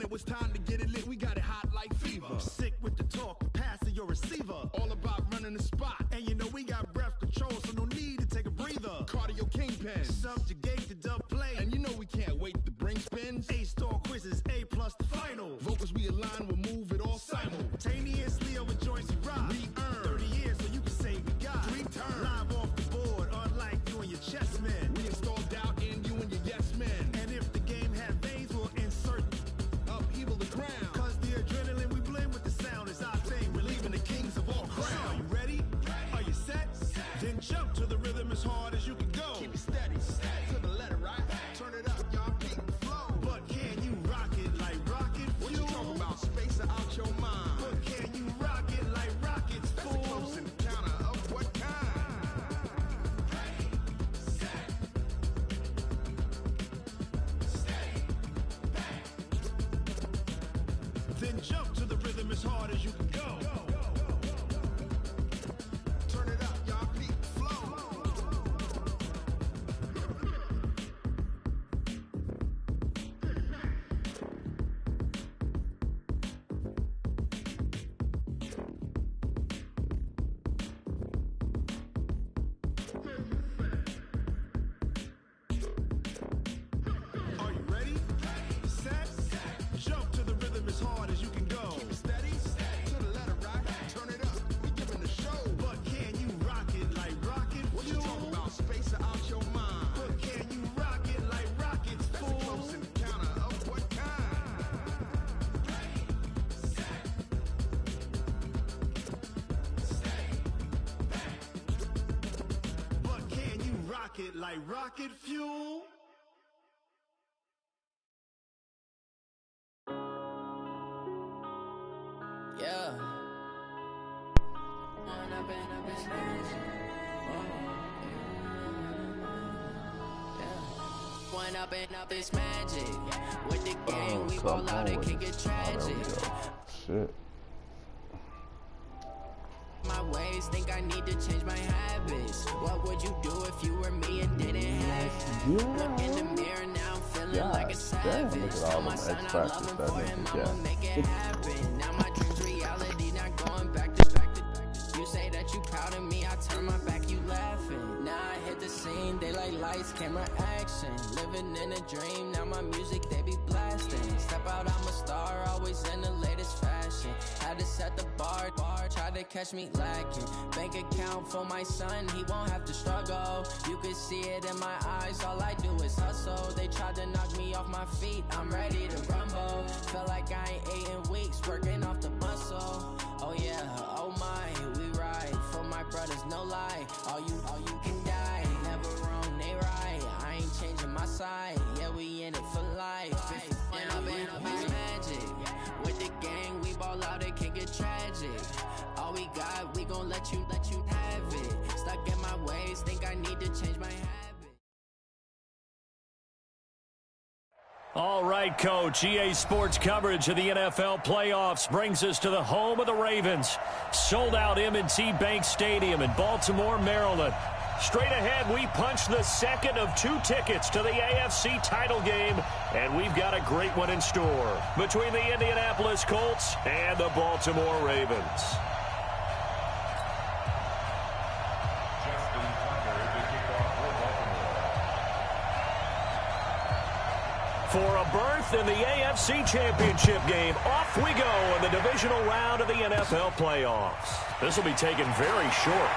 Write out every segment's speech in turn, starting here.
it was time to get it lit, we got it hot like fever. Sick with the talk, passing your receiver. All about running the spot. And you know we got breath control, so no need to take a breather. Cardio kingpin. Subjugate the dub play. And you know we can't wait to bring spins. A-star quizzes, A+ the final. Vocals we align, we'll move it all simultaneously over joints we rock. We earn 30 years so you can say we got 3 turns. Live off the board, unlike you and your chess men. We install doubt in you and your yes men. And if the game had veins, we'll insert upheaval the crown. Cause the adrenaline we blend with the sound is our thing. We're leaving the kings of all crowns. Are you ready? Are you set? Then jump to the rhythm as hard as you can go. Keep it steady, to the letter, right? Turn it up, y'all, peak the flow. But can you rock it like rocket fuel? What you talking about? Space out your mind. But can you rock it like rockets, fool? That's a close encounter of what kind? Ready, set, steady, back. Then jump to the rhythm as hard as you can go. Turn it up, y'all, peak the flow. Are you ready? Set, jump to the rhythm as hard as you can go. Keep it steady, to the letter, right? Turn it up, we giving the show. But can you rock it like rocket What you fuel? talking about? Space out your mind. But can you rock it like rockets, That's a fool? close encounter of what kind? Ready, set, steady, back. But can you rock it like rocket fuel? Yeah. When I've been up this magic. When I've been up this magic. With the gang, we ball out, it can get tragic. Shit. My ways, think I need to change my habits. What would you do if you were me and didn't have it? Look in the mirror now, I'm feeling like a savage. Tell my son I love him for him, I'ma make it happen. Now my dream's reality, not going back to back. You say that you proud of me, I turn my back, you laughing. Now I hit the scene, they like lights, camera, action. Living in a dream, now my music, they be blasting. Step out, I'm a star, always in the latest fashion. Had to set the bar, try to catch me lacking. Bank account for my son, he won't have to struggle. You can see it in my eyes, all I do is hustle. They tried to knock me off my feet, I'm ready to rumble. Felt like I ain't ate in weeks, working off the muscle. Oh yeah, oh my, we ride for my brothers, no lie. All you can die, never wrong, they right. I ain't changing my side, yeah, we in it for life. When I've been up is magic. With the gang, we ball out, it can get tragic. All we got, we gon' let you have it. Stuck in my ways, think I need to change my habit. All right, Coach. EA Sports coverage of the NFL playoffs brings us to the home of the Ravens. Sold out M&T Bank Stadium in Baltimore, Maryland. Straight ahead, we punch the second of 2 tickets to the AFC title game, and we've got a great one in store between the Indianapolis Colts and the Baltimore Ravens. For a berth in the AFC Championship game, off we go in the divisional round of the NFL playoffs. This will be taken very short.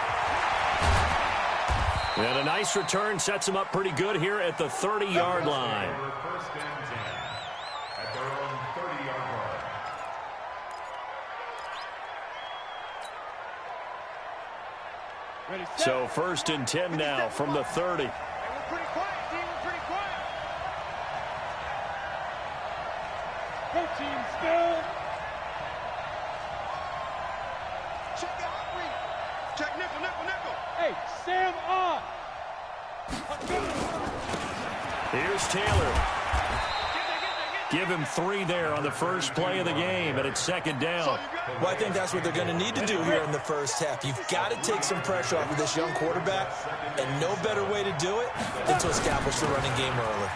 And a nice return sets him up pretty good here at the 30-yard line. First and 10 at their own 30-yard line. Ready, set. So first and 10 now from the 30. Hey, we're pretty quiet, team. We're pretty quiet. Go team, still. Check out read. Check nickel. Hey, Sam on. Here's Taylor. Give him 3 there on the first play of the game, and it's second down. Well, I think that's what they're going to need to do here in the first half. You've got to take some pressure off of this young quarterback, and no better way to do it than to establish the running game early.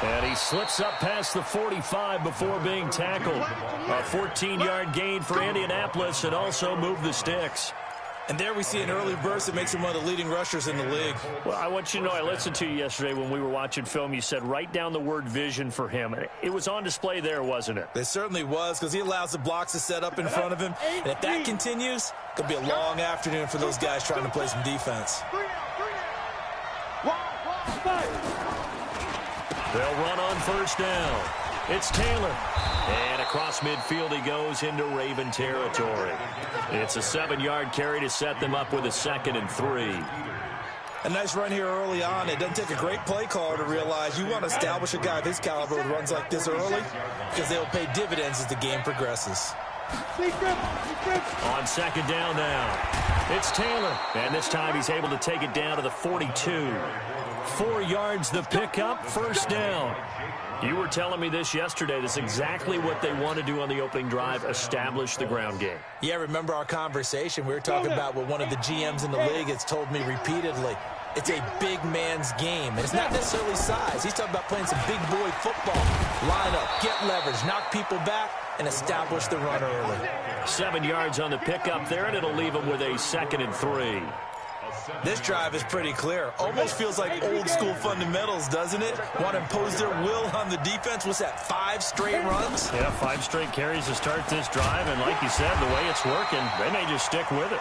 And he slips up past the 45 before being tackled. A 14-yard gain for Indianapolis, and also moved the sticks. And there we see an early burst that makes him one of the leading rushers in the league. Well, I want you to know, I listened to you yesterday when we were watching film. You said write down the word vision for him. It was on display there, wasn't it? It certainly was, because he allows the blocks to set up in front of him. And if that continues, it could be a long afternoon for those guys trying to play some defense. They'll run on first down. It's Taylor. And across midfield he goes into Raven territory. It's a 7-yard carry to set them up with a 2nd and 3. A nice run here early on. It doesn't take a great play caller to realize you want to establish a guy of his caliber with runs like this early, because they'll pay dividends as the game progresses. On 2nd down now, it's Taylor. And this time he's able to take it down to the 42. 4 yards the pickup, first down. You were telling me this yesterday. That's exactly what they want to do on the opening drive, establish the ground game. Yeah, remember our conversation? We were talking about what one of the GMs in the league has told me repeatedly. It's a big man's game, and it's not necessarily size. He's talking about playing some big boy football. Line up, get leverage, knock people back, and establish the run early. 7 yards on the pickup there, and it'll leave him with a 2nd and 3. This drive is pretty clear. Almost feels like old school fundamentals, doesn't it? Want to impose their will on the defense. What's that, 5 straight runs? Yeah, 5 straight carries to start this drive, and like you said, the way it's working, they may just stick with it.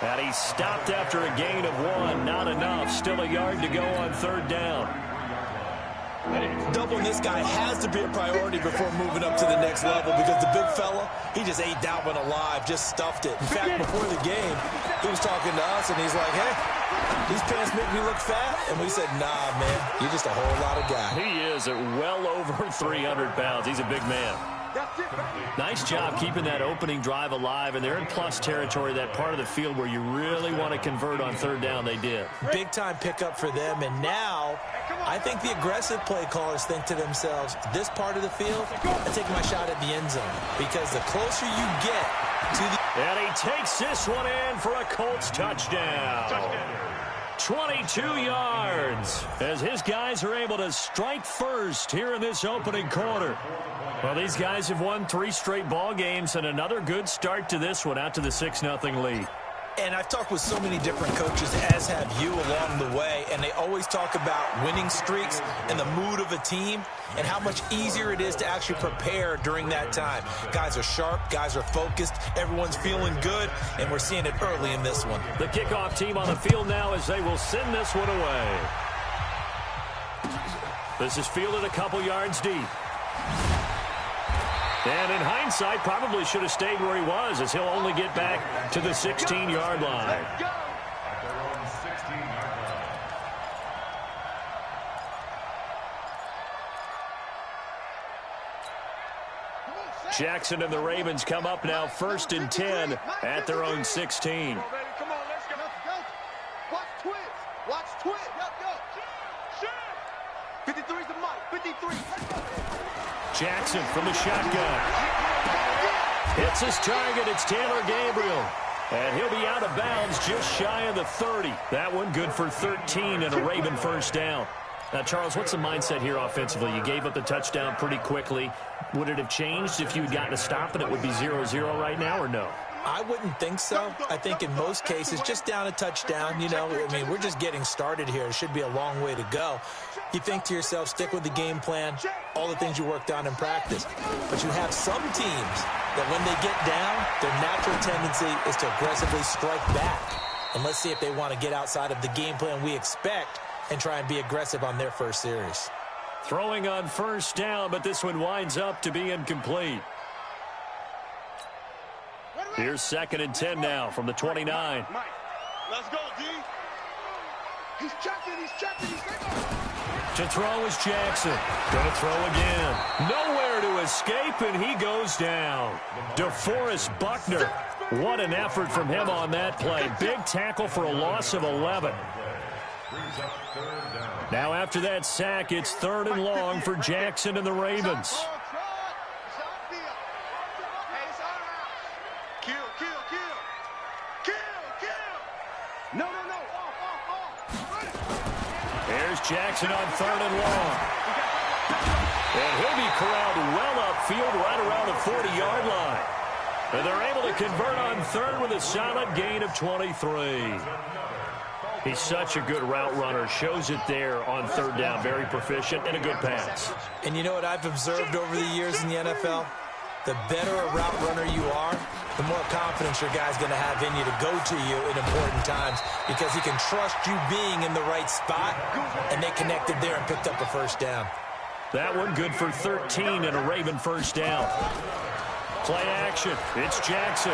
And he stopped after a gain of 1. Not enough. Still a yard to go on 3rd down. Doubling this guy has to be a priority before moving up to the next level, because the big fella, he just ate that one alive, just stuffed it. In fact, before the game, he was talking to us, and he's like, hey, these pants make me look fat? And we said, nah, man, you're just a whole lot of guy. He is at well over 300 pounds. He's a big man. Nice job keeping that opening drive alive, and they're in plus territory, that part of the field where you really want to convert on 3rd down. They did. Big time pickup for them, and now I think the aggressive play callers think to themselves, this part of the field, I'm taking my shot at the end zone, because the closer you get to the... And he takes this one in for a Colts touchdown. 22 yards as his guys are able to strike first here in this opening quarter. Well, these guys have won 3 straight ball games, and another good start to this one, out to the 6-0 lead. And I've talked with so many different coaches, as have you, along the way, and they always talk about winning streaks and the mood of a team and how much easier it is to actually prepare during that time. Guys are sharp, guys are focused, everyone's feeling good, and we're seeing it early in this one. The kickoff team on the field now as they will send this one away. This is fielded a couple yards deep. And in hindsight, probably should have stayed where he was, as he'll only get back to the 16-yard line. Jackson and the Ravens come up now 1st and 10 at their own 16. Come on, let's go. Watch twins. Watch twins. Go. 53's the mic. 53. Jackson from the shotgun. Hits his target. It's Taylor Gabriel. And he'll be out of bounds just shy of the 30. That one good for 13 and a Raven first down. Now, Charles, what's the mindset here offensively? You gave up the touchdown pretty quickly. Would it have changed if you had gotten a stop and it would be 0-0 right now, or no? I wouldn't think so. I think in most cases, just down a touchdown, you know, I mean, we're just getting started here. It should be a long way to go. You think to yourself, stick with the game plan, all the things you worked on in practice. But you have some teams that when they get down, their natural tendency is to aggressively strike back. And let's see if they want to get outside of the game plan we expect and try and be aggressive on their first series. Throwing on first down, but this one winds up to be incomplete. Here's 2nd and 10 now from the 29. Mike, let's go, D. He's checking. To throw is Jackson. Going to throw again. Nowhere to escape, and he goes down. DeForest Buckner. What an effort from him on that play. Big tackle for a loss of 11. Now after that sack, it's 3rd and long for Jackson and the Ravens. There's Jackson on 3rd and long. And he'll be corralled well upfield right around the 40-yard line. And they're able to convert on third with a solid gain of 23. He's such a good route runner. Shows it there on third down. Very proficient and a good pass. And you know what I've observed over the years in the NFL? The better a route runner you are, the more confidence your guy's going to have in you to go to you in important times because he can trust you being in the right spot, and they connected there and picked up a first down. That one good for 13 and a Raven first down. Play action. It's Jackson.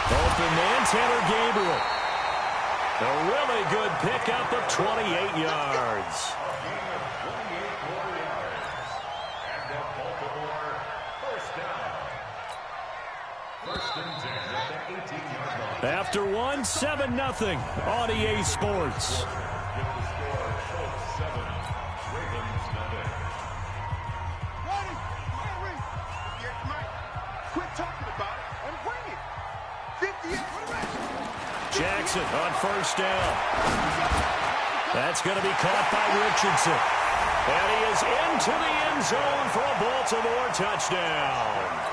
Open man, Tanner Gabriel. A really good pickup of 28 yards. After one, 7-0 on EA Sports. Jackson on first down. That's going to be caught by Richardson. And he is into the end zone for a Baltimore touchdown.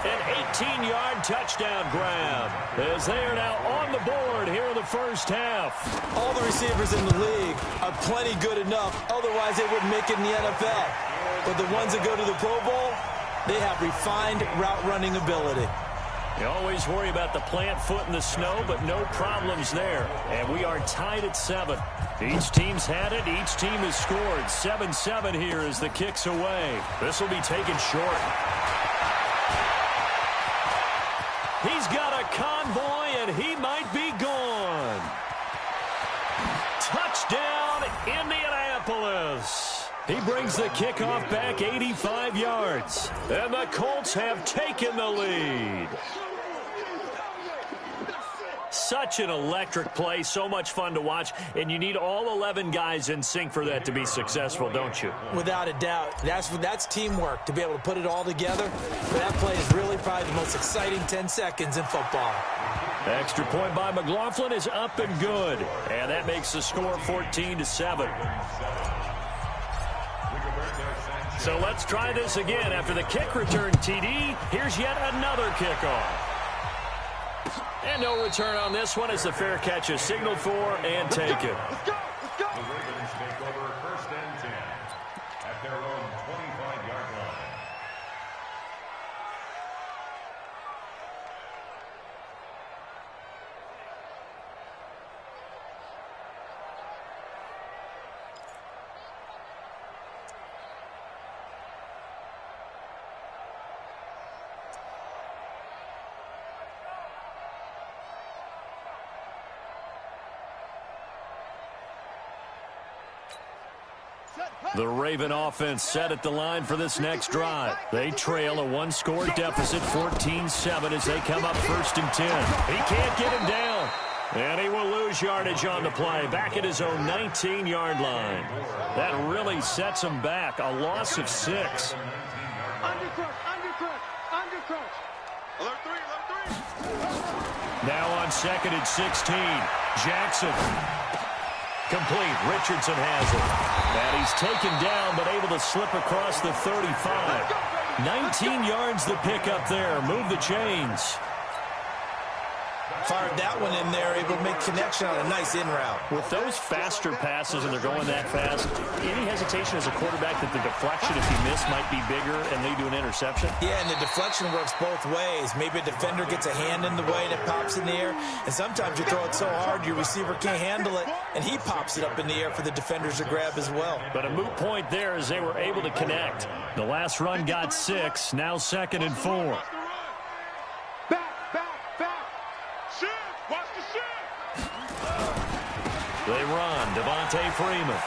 An 18-yard touchdown grab as they are now on the board here in the first half. All the receivers in the league are plenty good enough. Otherwise, they wouldn't make it in the NFL. But the ones that go to the Pro Bowl, they have refined route running ability. You always worry about the plant foot in the snow, but no problems there. And we are tied at 7. Each team's had it. Each team has scored. 7-7 here as the kick's away. This will be taken short. He's got a convoy, and he might be gone. Touchdown, Indianapolis. He brings the kickoff back 85 yards. And the Colts have taken the lead. Such an electric play, so much fun to watch, and you need all 11 guys in sync for that to be successful, don't you? Without a doubt. That's teamwork, to be able to put it all together. But that play is really probably the most exciting 10 seconds in football. Extra point by McLaughlin is up and good, and that makes the score 14-7. So let's try this again. After the kick return TD, here's yet another kickoff. And no return on this one as the fair catch is signaled for and taken. The Ravens take over first and 10 at their own 25-yard line. The Raven offense set at the line for this next drive. They trail a one-score deficit, 14-7, as they come up first and 10. He can't get him down. And he will lose yardage on the play, back at his own 19-yard line. That really sets him back, a loss of 6. Alert 3. Now on second and 16, Jackson. Complete. Richardson has it. And he's taken down, but able to slip across the 35. 19 yards the pick up there. Move the chains. Fired that one in there, able to make connection on a nice in route. With those faster passes and they're going that fast, any hesitation as a quarterback that the deflection, if you miss, might be bigger and lead to an interception? Yeah, and the deflection works both ways. Maybe a defender gets a hand in the way and it pops in the air, and sometimes you throw it so hard your receiver can't handle it, and he pops it up in the air for the defenders to grab as well. But a moot point there as they were able to connect. The last run got 6, now second and 4. They run, Devontae Freeman.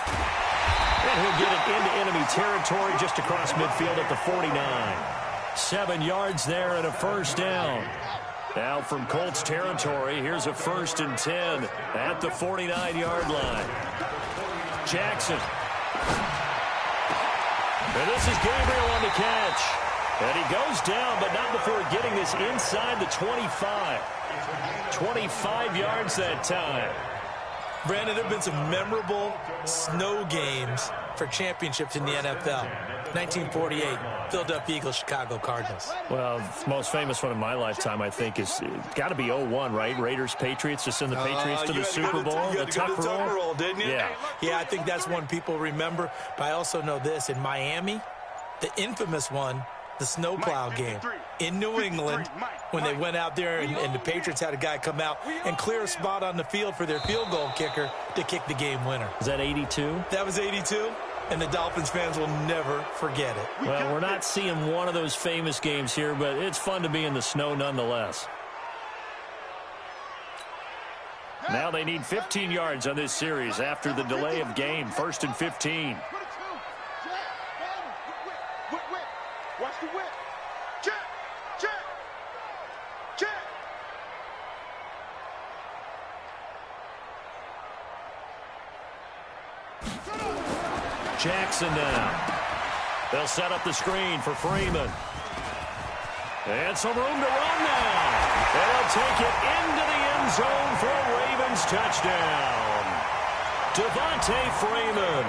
And he'll get it into enemy territory just across midfield at the 49. 7 yards there and a first down. Now from Colts territory, here's a first and 10 at the 49-yard line. Jackson. And this is Gabriel on the catch. And he goes down, but not before getting this inside the 25. 25 yards that time. Brandon, there have been some memorable snow games for championships in the NFL. 1948, Philadelphia Eagles, Chicago Cardinals. Well, the most famous one in my lifetime, I think, is got to be 01, right? Raiders, Patriots, to send the Patriots to the Super Bowl. The Tuck roll, didn't you? Yeah. Yeah, I think that's one people remember. But I also know this. In Miami, the infamous one, the snowplow game in New England, when they went out there and the Patriots had a guy come out and clear a spot on the field for their field goal kicker to kick the game winner. Is that 82? That was 82. And the Dolphins fans will never forget it. Well, we're not seeing one of those famous games here, but it's fun to be in the snow nonetheless. Now they need 15 yards on this series after the delay of game. 1st and 15. Watch the whip. Check, check, check. Jackson now. They'll set up the screen for Freeman. And some room to run now. And they'll take it into the end zone for a Ravens touchdown. Devontae Freeman,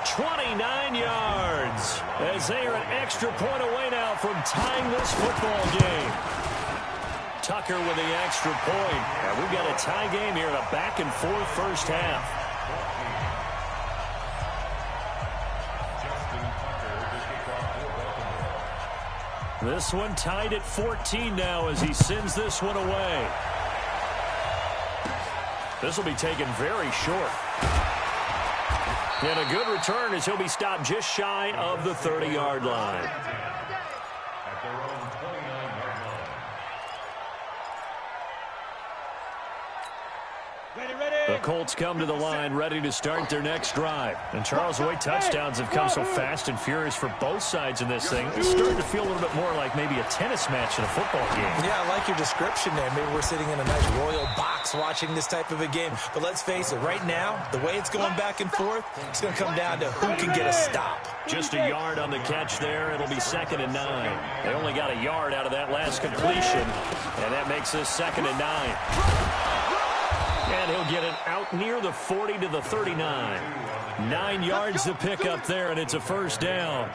29 yards, as they are an extra point away now from tying this football game. Tucker with the extra point. And we've got a tie game here in a back-and-forth first half. This one tied at 14 now as he sends this one away. This will be taken very short. And a good return as he'll be stopped just shy of the 30-yard line. At their own 29-yard line. The Colts come to the line ready to start their next drive. And Charles, the way touchdowns have come so fast and furious for both sides in this thing, it's starting to feel a little bit more like maybe a tennis match in a football game. Yeah, I like your description there. Maybe we're sitting in a nice royal box watching this type of a game. But let's face it, right now, the way it's going back and forth, it's going to come down to who can get a stop. Just a yard on the catch there. It'll be 2nd and 9. They only got a yard out of that last completion, and that makes this 2nd and 9. And he'll get it out near the 40 to the 39. 9 yards to pick up there, and it's a first down.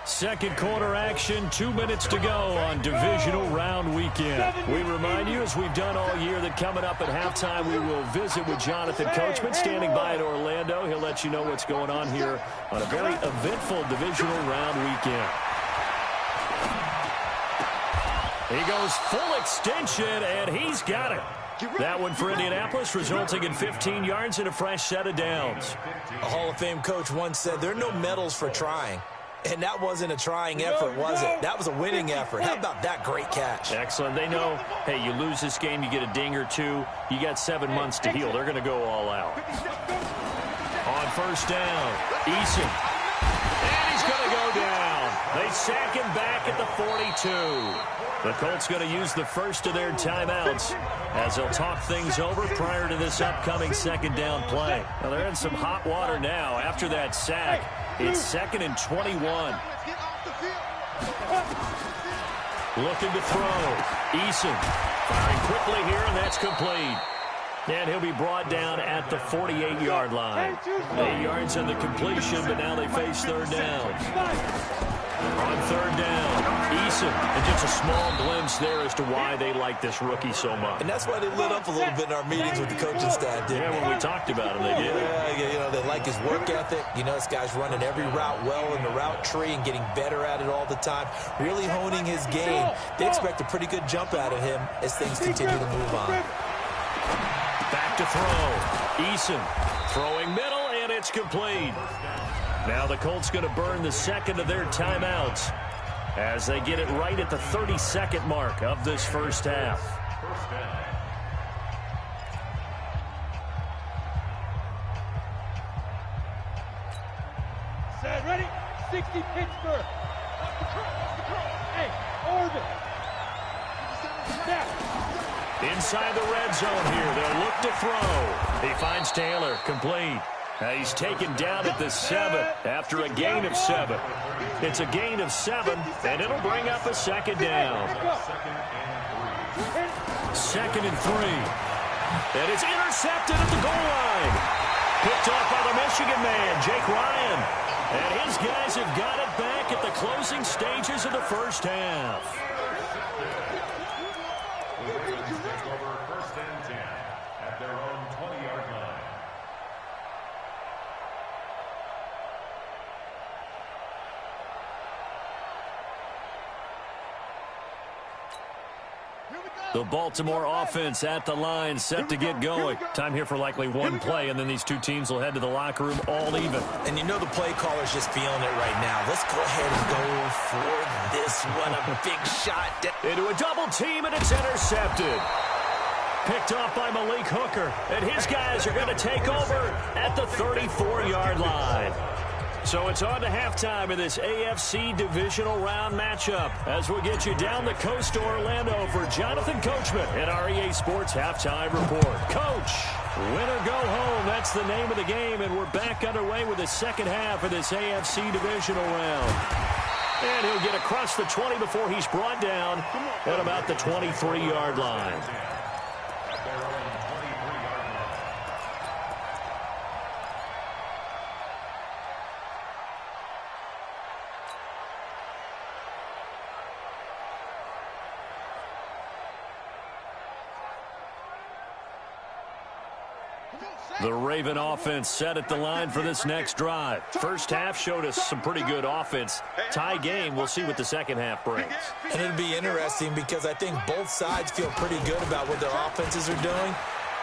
Second quarter action, 2 minutes to go on divisional round weekend. We remind you, as we've done all year, that coming up at halftime, we will visit with Jonathan Coachman standing by in Orlando. He'll let you know what's going on here on a very eventful divisional round weekend. He goes full extension, and he's got it. That one for Indianapolis, resulting in 15 yards and a fresh set of downs. A Hall of Fame coach once said, there are no medals for trying. And that wasn't a trying effort, was it? That was a winning effort. How about that great catch? Excellent. They know, hey, you lose this game, you get a ding or two. You got 7 months to heal. They're going to go all out. On first down, Eason. And he's going to go down. They sack him back at the 42. The Colts going to use the first of their timeouts as they'll talk things over prior to this upcoming 2nd down play. Now they're in some hot water now after that sack. It's 2nd and 21. Looking to throw. Eason firing quickly here, and that's complete. And he'll be brought down at the 48-yard line. 8 yards on the completion, but now they face 3rd down. On 3rd down, Eason, and just a small glimpse there as to why they like this rookie so much. And that's why they lit up a little bit in our meetings with the coaching staff, didn't they? Yeah, when we talked about him, they did. Yeah, you know, they like his work ethic. You know, this guy's running every route well in the route tree and getting better at it all the time, really honing his game. They expect a pretty good jump out of him as things continue to move on. Back to throw. Eason throwing middle, and it's complete. Now the Colts going to burn the 2nd of their timeouts as they get it right at the 32nd mark of this first half. First down. Set, ready? 60 Pittsburgh. Hey, Orbit. Snap. Inside the red zone here. They'll look to throw. He finds Taylor. Complete. He's taken down at the 7 after a gain of 7. It's a gain of 7, and it'll bring up a 2nd down. 2nd and 3. And it's intercepted at the goal line. Picked off by the Michigan man, Jake Ryan. And his guys have got it back at the closing stages of the first half. The Ravens take over 1st and 10 at their own 20-yard line. The Baltimore offense at the line, set to get going. Time here for likely one play, and then these two teams will head to the locker room all even. And you know the play caller's just feeling it right now. Let's go ahead and go for this one. A big shot. Into a double team, and it's intercepted. Picked off by Malik Hooker, and his guys are going to take over at the 34-yard line. So it's on to halftime in this AFC divisional round matchup as we get you down the coast to Orlando for Jonathan Coachman and our EA Sports Halftime Report. Coach, win or go home, that's the name of the game, and we're back underway with the second half of this AFC divisional round. And he'll get across the 20 before he's brought down at about the 23-yard line. The Raven offense set at the line for this next drive. First half showed us some pretty good offense. Tie game, we'll see what the second half brings. And it'll be interesting because I think both sides feel pretty good about what their offenses are doing.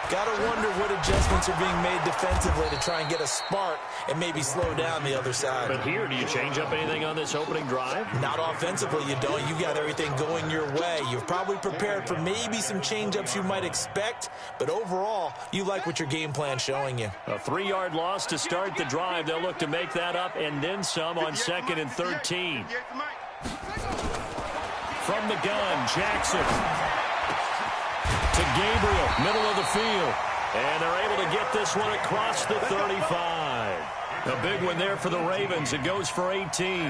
Got to wonder what adjustments are being made defensively to try and get a spark and maybe slow down the other side. But here, do you change up anything on this opening drive? Not offensively, you don't. You got everything going your way. You've probably prepared for maybe some change-ups you might expect, but overall, you like what your game plan's showing you. A 3-yard loss to start the drive. They'll look to make that up and then some on 2nd and 13. From the gun, Jackson to Gabriel, middle of the field. And they're able to get this one across the 35. A big one there for the Ravens. It goes for 18.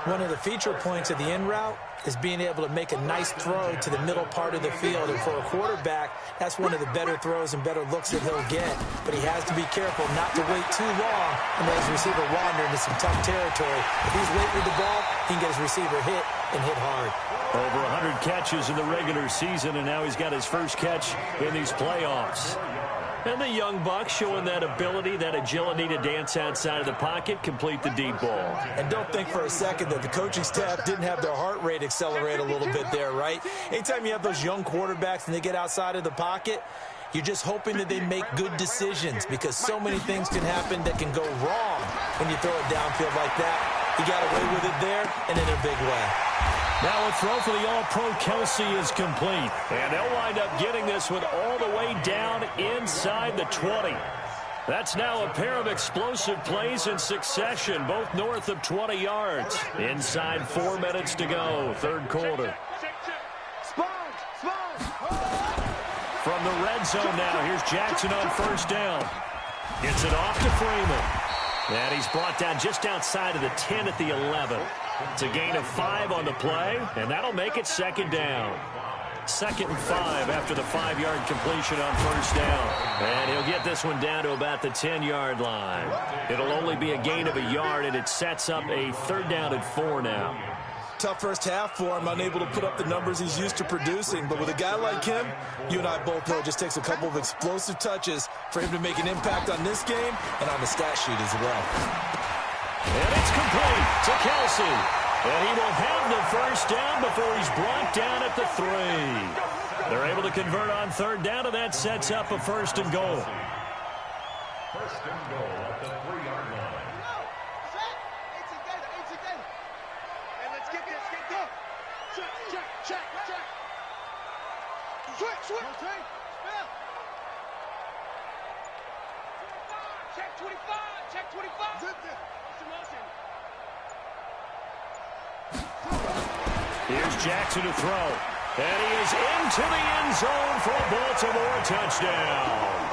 One of the feature points of the in route is being able to make a nice throw to the middle part of the field. And for a quarterback, that's one of the better throws and better looks that he'll get. But he has to be careful not to wait too long and let his receiver wander into some tough territory. If he's late with the ball, he can get his receiver hit and hit hard. Over 100 catches in the regular season, and now he's got his first catch in these playoffs. And the young buck showing that ability, that agility to dance outside of the pocket, complete the deep ball. And don't think for a second that the coaching staff didn't have their heart rate accelerate a little bit there, right? Anytime you have those young quarterbacks and they get outside of the pocket, you're just hoping that they make good decisions because so many things can happen that can go wrong when you throw it downfield like that. He got away with it there and in a big way. Now a throw for the All-Pro Kelsey is complete. And they'll wind up getting this one all the way down inside the 20. That's now a pair of explosive plays in succession, both north of 20 yards. Inside 4 minutes to go, third quarter. From the red zone now, here's Jackson on first down. Gets it off to Freeman. And he's brought down just outside of the 10 at the 11. It's a gain of 5 on the play, and that'll make it second down. 2nd and 5 after the 5-yard completion on first down. And he'll get this one down to about the 10-yard line. It'll only be a gain of a yard, and it sets up a 3rd down and 4 now. Tough first half for him, unable to put up the numbers he's used to producing. But with a guy like him, you and I both know it just takes a couple of explosive touches for him to make an impact on this game and on the stat sheet as well. And it's complete to Kelsey. And he will have the first down before he's brought down at the 3. They're able to convert on 3rd down, and that sets up a 1st and goal. 1st and goal at the 3-yard line. Switch. Check 25. Check 25. Here's Jackson to throw. And he is into the end zone for a Baltimore touchdown.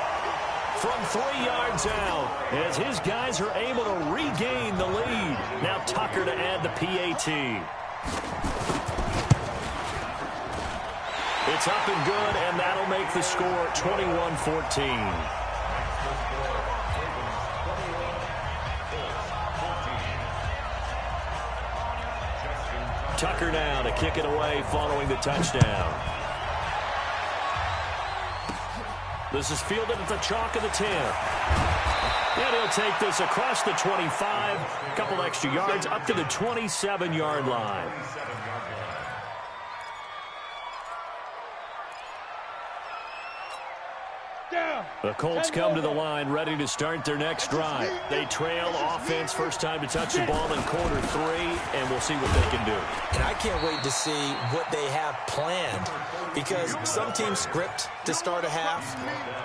From 3 yards out, as his guys are able to regain the lead. Now Tucker to add the PAT. It's up and good, and that'll make the score 21-14. Tucker now to kick it away following the touchdown. This is fielded at the chalk of the 10. And he'll take this across the 25, a couple extra yards, up to the 27-yard line. The Colts come to the line ready to start their next drive. They trail offense, first time to touch the ball in quarter 3, and we'll see what they can do. And I can't wait to see what they have planned, because some teams script to start a half.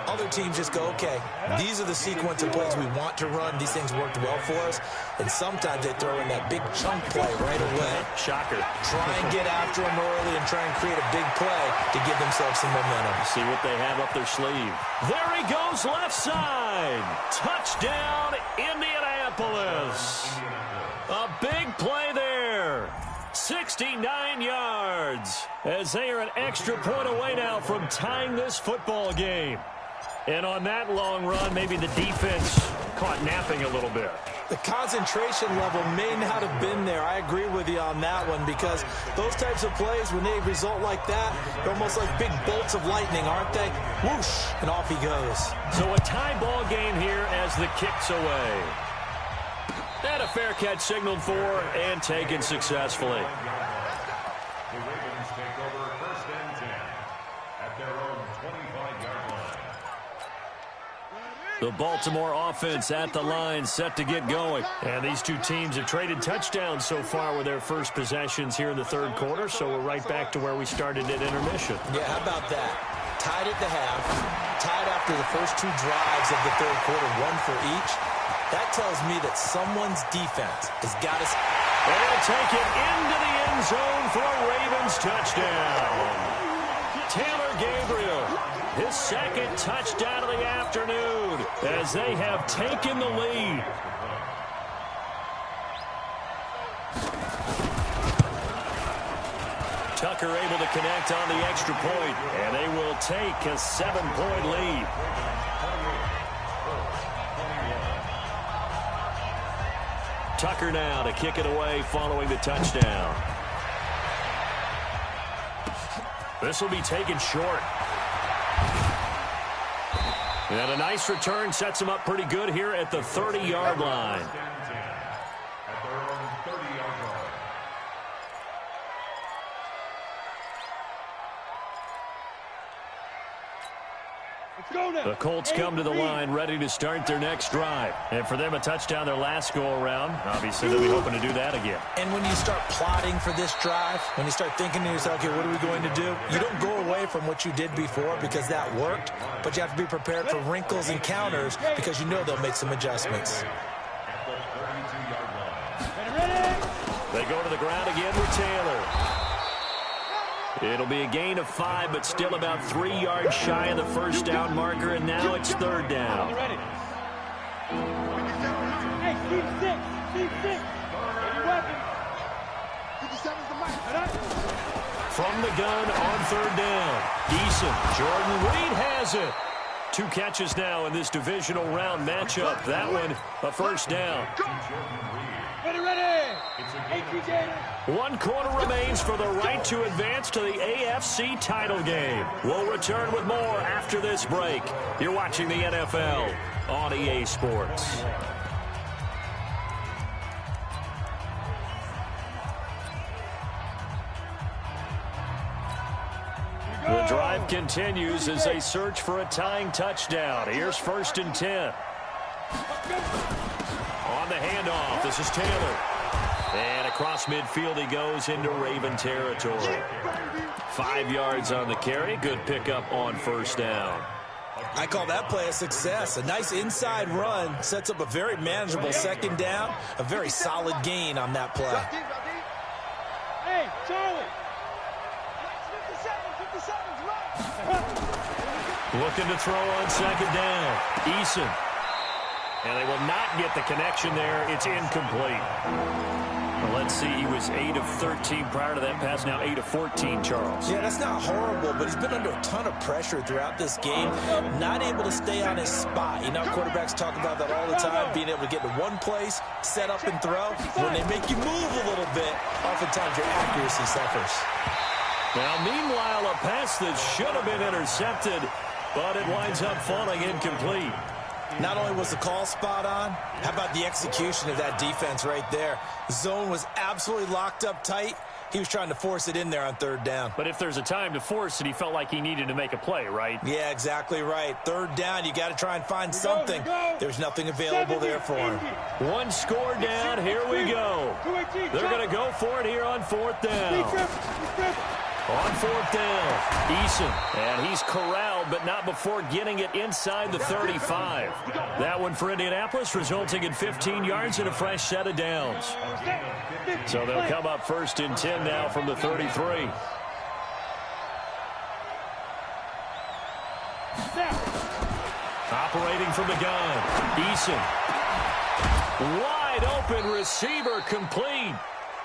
Other teams just go, okay, these are the sequence of plays we want to run. These things worked well for us. And sometimes they throw in that big chunk play right away. Shocker. Try and get after them early and try and create a big play to give themselves some momentum. See what they have up their sleeve. There he goes, left side. Touchdown, Indianapolis. A big play there. 69 yards as they are an extra point away now from tying this football game. And on that long run, maybe the defense caught napping a little bit. The concentration level may not have been there. I agree with you on that one, because those types of plays, when they result like that, they're almost like big bolts of lightning, aren't they? Whoosh, and off he goes. So a tie ball game here as the kick's away. And a fair catch signaled for and taken successfully. The Ravens take over first and 10 at their own 25-yard line. The Baltimore offense at the line, set to get going. And these two teams have traded touchdowns so far with their first possessions here in the third quarter, so we're right back to where we started at intermission. Yeah, how about that? Tied at the half, tied after the first two drives of the third quarter, one for each. That tells me that someone's defense has got us. They'll take it into the end zone for a Ravens touchdown. Taylor Gabriel, his second touchdown of the afternoon as they have taken the lead. Tucker able to connect on the extra point, and they will take a 7-point lead. Tucker now to kick it away following the touchdown. This will be taken short. And a nice return sets him up pretty good here at the 30-yard line. At their own 30-yard line. The Colts come to the line ready to start their next drive. And for them, a touchdown their last go-around. Obviously, they'll be hoping to do that again. And when you start plotting for this drive, when you start thinking to yourself, okay, what are we going to do? You don't go away from what you did before because that worked, but you have to be prepared for wrinkles and counters because you know they'll make some adjustments. At the 32-yard line. They go to the ground again with Taylor. It'll be a gain of 5, but still about 3 yards shy of the first down marker, and now it's third down. Hey, Steve 6. Any weapons? 57's the mic. From the gun on third down. Eason, Jordan Reed has it. 2 catches now in this divisional round matchup. That one, a first down. Ready. One quarter remains for the right to advance to the AFC title game. We'll return with more after this break. You're watching the NFL on EA Sports. The drive continues as they search for a tying touchdown. Here's first and 10. On the handoff, this is Taylor. And across midfield he goes into Raven territory. 5 yards on the carry. Good pickup on first down. I call that play a success. A nice inside run sets up a very manageable second down. A very solid gain on that play. Hey, Charlie. 57's right. Looking to throw on second down. Eason. And they will not get the connection there. It's incomplete. Well, let's see. He was 8 of 13 prior to that pass. Now 8 of 14, Charles. Yeah, that's not horrible, but he's been under a ton of pressure throughout this game. Not able to stay on his spot. You know, quarterbacks talk about that all the time, being able to get to one place, set up and throw. When they make you move a little bit, oftentimes your accuracy suffers. Now, meanwhile, a pass that should have been intercepted, but it winds up falling incomplete. Not only was the call spot on, how about the execution of that defense right there? The zone was absolutely locked up tight. He was trying to force it in there on third down. But if there's a time to force it, he felt like he needed to make a play, right? Yeah, exactly right. Third down, you got to try and find something. There's nothing available there for him. One score down. Here we go. They're going to go for it here on fourth down. On fourth down, Eason, and he's corralled, but not before getting it inside the 35. That one for Indianapolis, resulting in 15 yards and a fresh set of downs. So they'll come up first and 10 now from the 33. Operating from the gun, Eason. Wide open receiver complete.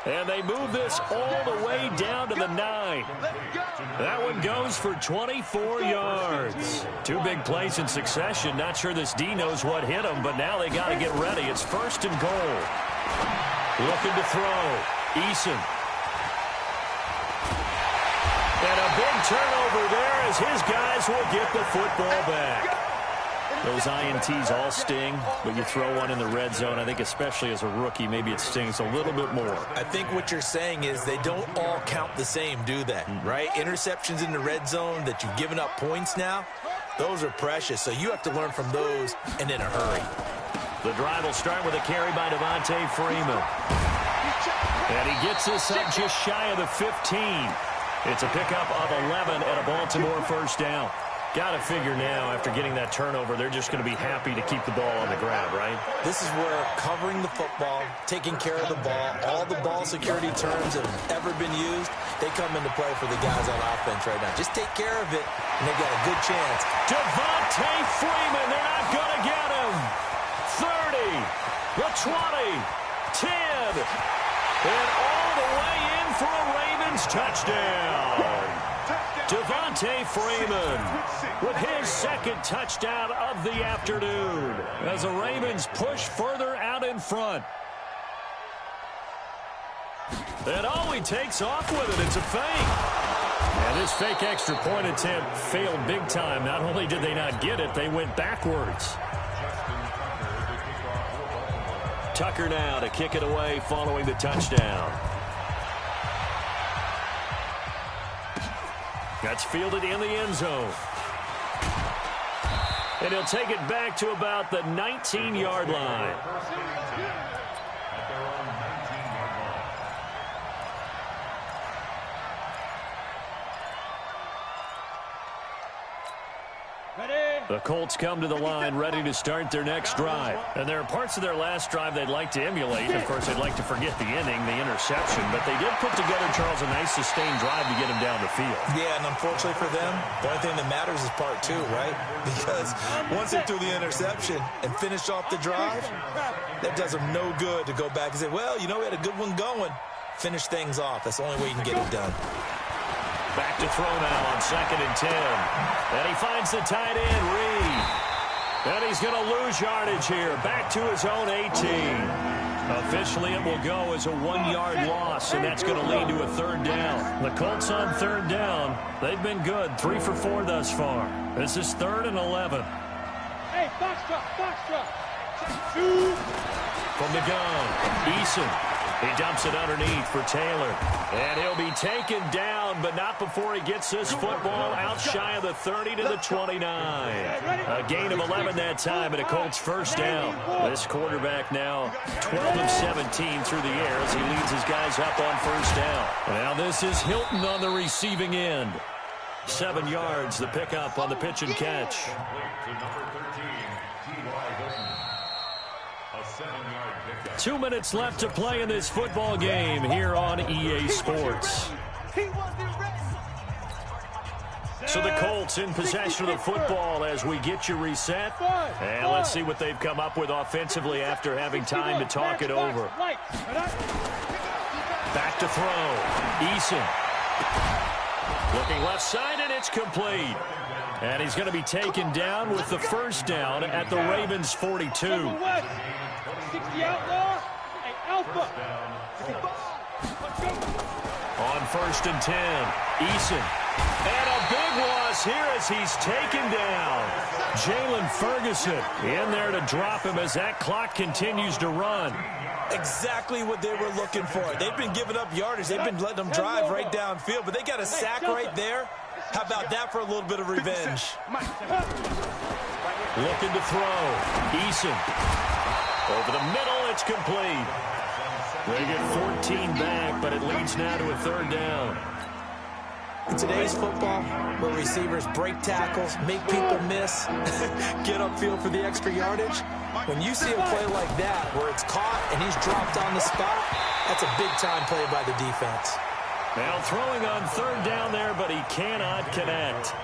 And they move this all the way down to the 9. That one goes for 24 yards. Two big plays in succession. Not sure this D knows what hit him, but now they got to get ready. It's first and goal. Looking to throw. Eason. And a big turnover there as his guys will get the football back. Those INTs all sting, but you throw one in the red zone, I think especially as a rookie, maybe it stings a little bit more. I think what you're saying is they don't all count the same, do they? Right? Interceptions in the red zone that you've given up points now, those are precious. So you have to learn from those and in a hurry. The drive will start with a carry by Devontae Freeman. And he gets us up just shy of the 15. It's a pickup of 11 and a Baltimore first down. Got to figure now, after getting that turnover, they're just going to be happy to keep the ball on the ground, right? This is where covering the football, taking care of the ball, all the ball security terms that have ever been used, they come into play for the guys on offense right now. Just take care of it, and they've got a good chance. Devontae Freeman, they're not going to get him. 30, the 20, 10, and all the way in for a Ravens touchdown. Devontae Freeman with his second touchdown of the afternoon as the Ravens push further out in front. And he takes off with it. It's a fake. And this fake extra point attempt failed big time. Not only did they not get it, they went backwards. Tucker now to kick it away following the touchdown. That's fielded in the end zone. And he'll take it back to about the 19-yard line. The Colts come to the line ready to start their next drive. And there are parts of their last drive they'd like to emulate. Of course, they'd like to forget the inning, the interception. But they did put together, Charles, a nice sustained drive to get him down the field. Yeah, and unfortunately for them, the only thing that matters is part two, right? Because once they threw the interception and finished off the drive, that does them no good to go back and say, well, you know, we had a good one going. Finish things off. That's the only way you can get it done. Back to throw now on 2nd and 10. And he finds the tight end, Reed. And he's going to lose yardage here. Back to his own 18. Officially, it will go as a 1-yard loss, and that's going to lead to a third down. The Colts on third down. They've been good. 3 for 4 thus far. This is 3rd and 11. Hey, box truck. Shoot. From the gun, Eason. He dumps it underneath for Taylor. And he'll be taken down, but not before he gets this football out shy of the 30 to the 29. A gain of 11 that time, and a Colts first down. This quarterback now 12 of 17 through the air as he leads his guys up on first down. Now this is Hilton on the receiving end. 7 yards, the pickup on the pitch and catch. 2 minutes left to play in this football game here on EA Sports. So the Colts in possession of the football as we get you reset. And let's see what they've come up with offensively after having time to talk it over. Back to throw. Eason. Looking left side, and it's complete. And he's going to be taken down with the first down at the Ravens' 42. 60 outlaw. Hey, Alpha. On 1st and 10, Eason. And a big loss here as he's taken down. Jalen Ferguson in there to drop him as that clock continues to run. Exactly what they were looking for. They've been giving up yardage. They've been letting them drive right downfield, but they got a sack right there. How about that for a little bit of revenge? Looking to throw. Eason. Over the middle, it's complete. They get 14 back, but it leads now to a 3rd down. In today's football, where receivers break tackles, make people miss, get upfield for the extra yardage, when you see a play like that where it's caught and he's dropped on the spot, that's a big-time play by the defense. Now throwing on 3rd down there, but he cannot connect.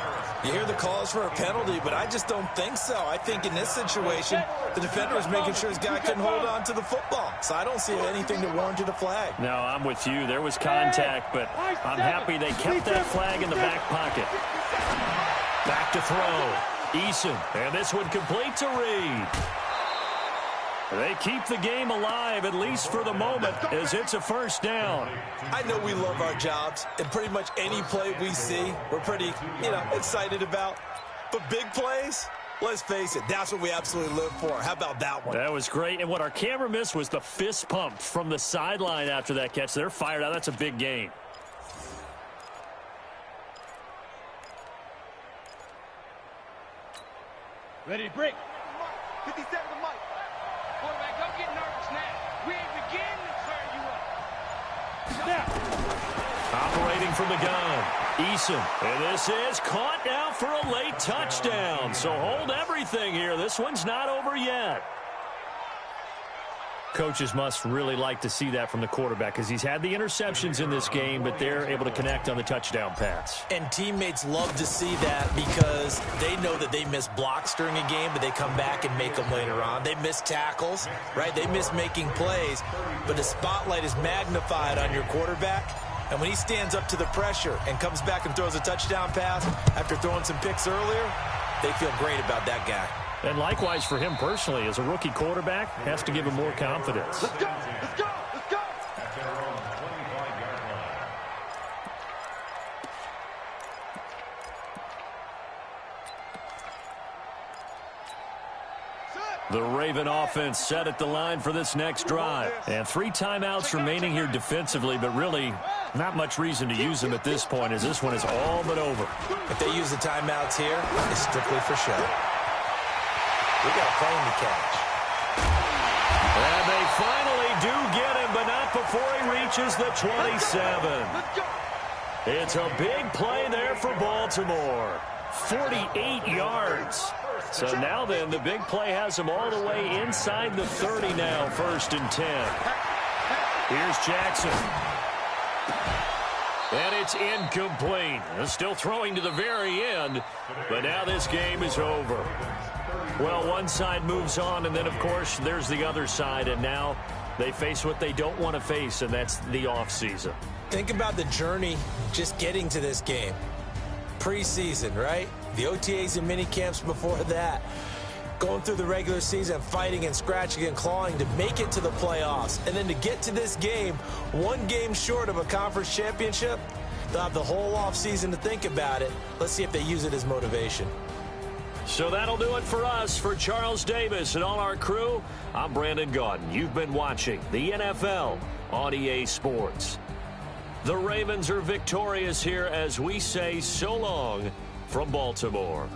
You hear the calls for a penalty, but I just don't think so. I think in this situation, the defender was making sure his guy couldn't hold on to the football. So I don't see anything to warrant a flag. No, I'm with you. There was contact, but I'm happy they kept that flag in the back pocket. Back to throw. Eason, and this one complete to Reed. They keep the game alive, at least for the moment, as it's a 1st down. I know we love our jobs, and pretty much any play we see, we're pretty, excited about. But big plays, let's face it, that's what we absolutely live for. How about that one? That was great, and what our camera missed was the fist pump from the sideline after that catch. They're fired out. That's a big game. Ready to break. 50 seconds of Mike. Quarterback, don't get nervous now. We ain't beginning to turn you up. Snap. Operating from the gun. Eason. And this is caught now for a late touchdown. So hold everything here. This one's not over yet. Coaches must really like to see that from the quarterback because he's had the interceptions in this game, but they're able to connect on the touchdown pass. And teammates love to see that because they know that they miss blocks during a game, but they come back and make them later on. They miss tackles, right? They miss making plays, but the spotlight is magnified on your quarterback. And when he stands up to the pressure and comes back and throws a touchdown pass after throwing some picks earlier, they feel great about that guy. And likewise for him personally, as a rookie quarterback, has to give him more confidence. Let's go! Let's go! Let's go! At their own 25-yard line. The Raven offense set at the line for this next drive. And 3 timeouts remaining here defensively, but really not much reason to use them at this point as this one is all but over. If they use the timeouts here, it's strictly for show. We got a plane to catch. And they finally do get him, but not before he reaches the 27. It's a big play there for Baltimore. 48 yards. So now then, the big play has him all the way inside the 30 now, 1st and 10. Here's Jackson. And it's incomplete. Still throwing to the very end, but now this game is over. Well, one side moves on, and then, of course, there's the other side, and now they face what they don't want to face, and that's the offseason. Think about the journey just getting to this game. Preseason, right? The OTAs and mini camps before that. Going through the regular season, fighting and scratching and clawing to make it to the playoffs. And then to get to this game, 1 game short of a conference championship, they'll have the whole offseason to think about it. Let's see if they use it as motivation. So that'll do it for us. For Charles Davis and all our crew, I'm Brandon Gaudin. You've been watching the NFL on EA Sports. The Ravens are victorious here as we say so long from Baltimore.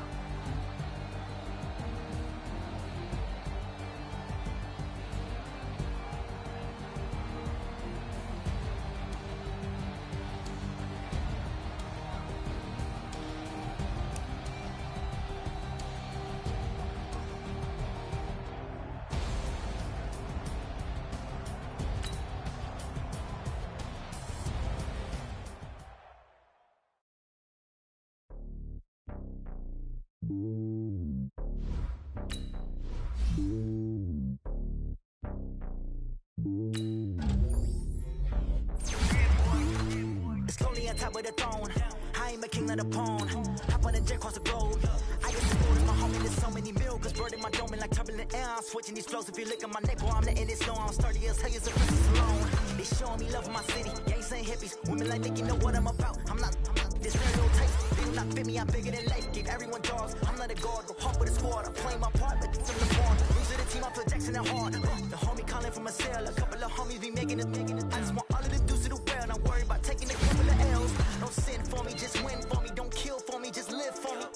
on top of the throne. I am a king of the pawn. Hop on a jet across the globe. I get the gold in my home and there's so many milk. Bird in my dome and like turbulent air. I'm switching these flows. If you look at my neck, boy, I'm letting it snow. I'm sturdy as hell, as a princess alone. They showing me love in my city. Gangs and hippies. Women like Nick, you know what I'm about. I'm not this stereotype. They do not fit me, I'm bigger than life. Give everyone jobs. I'm not a guard, go hard with a squad. I'm playing my part, but from the born. Rings to the team, I feel Jackson and hard. The homie calling from a cell. A couple of homies be making it. I just want all of the dudes to the well. Not worry about taking a couple of L's. Don't sin for me, just win for me. Don't kill for me, just live for me.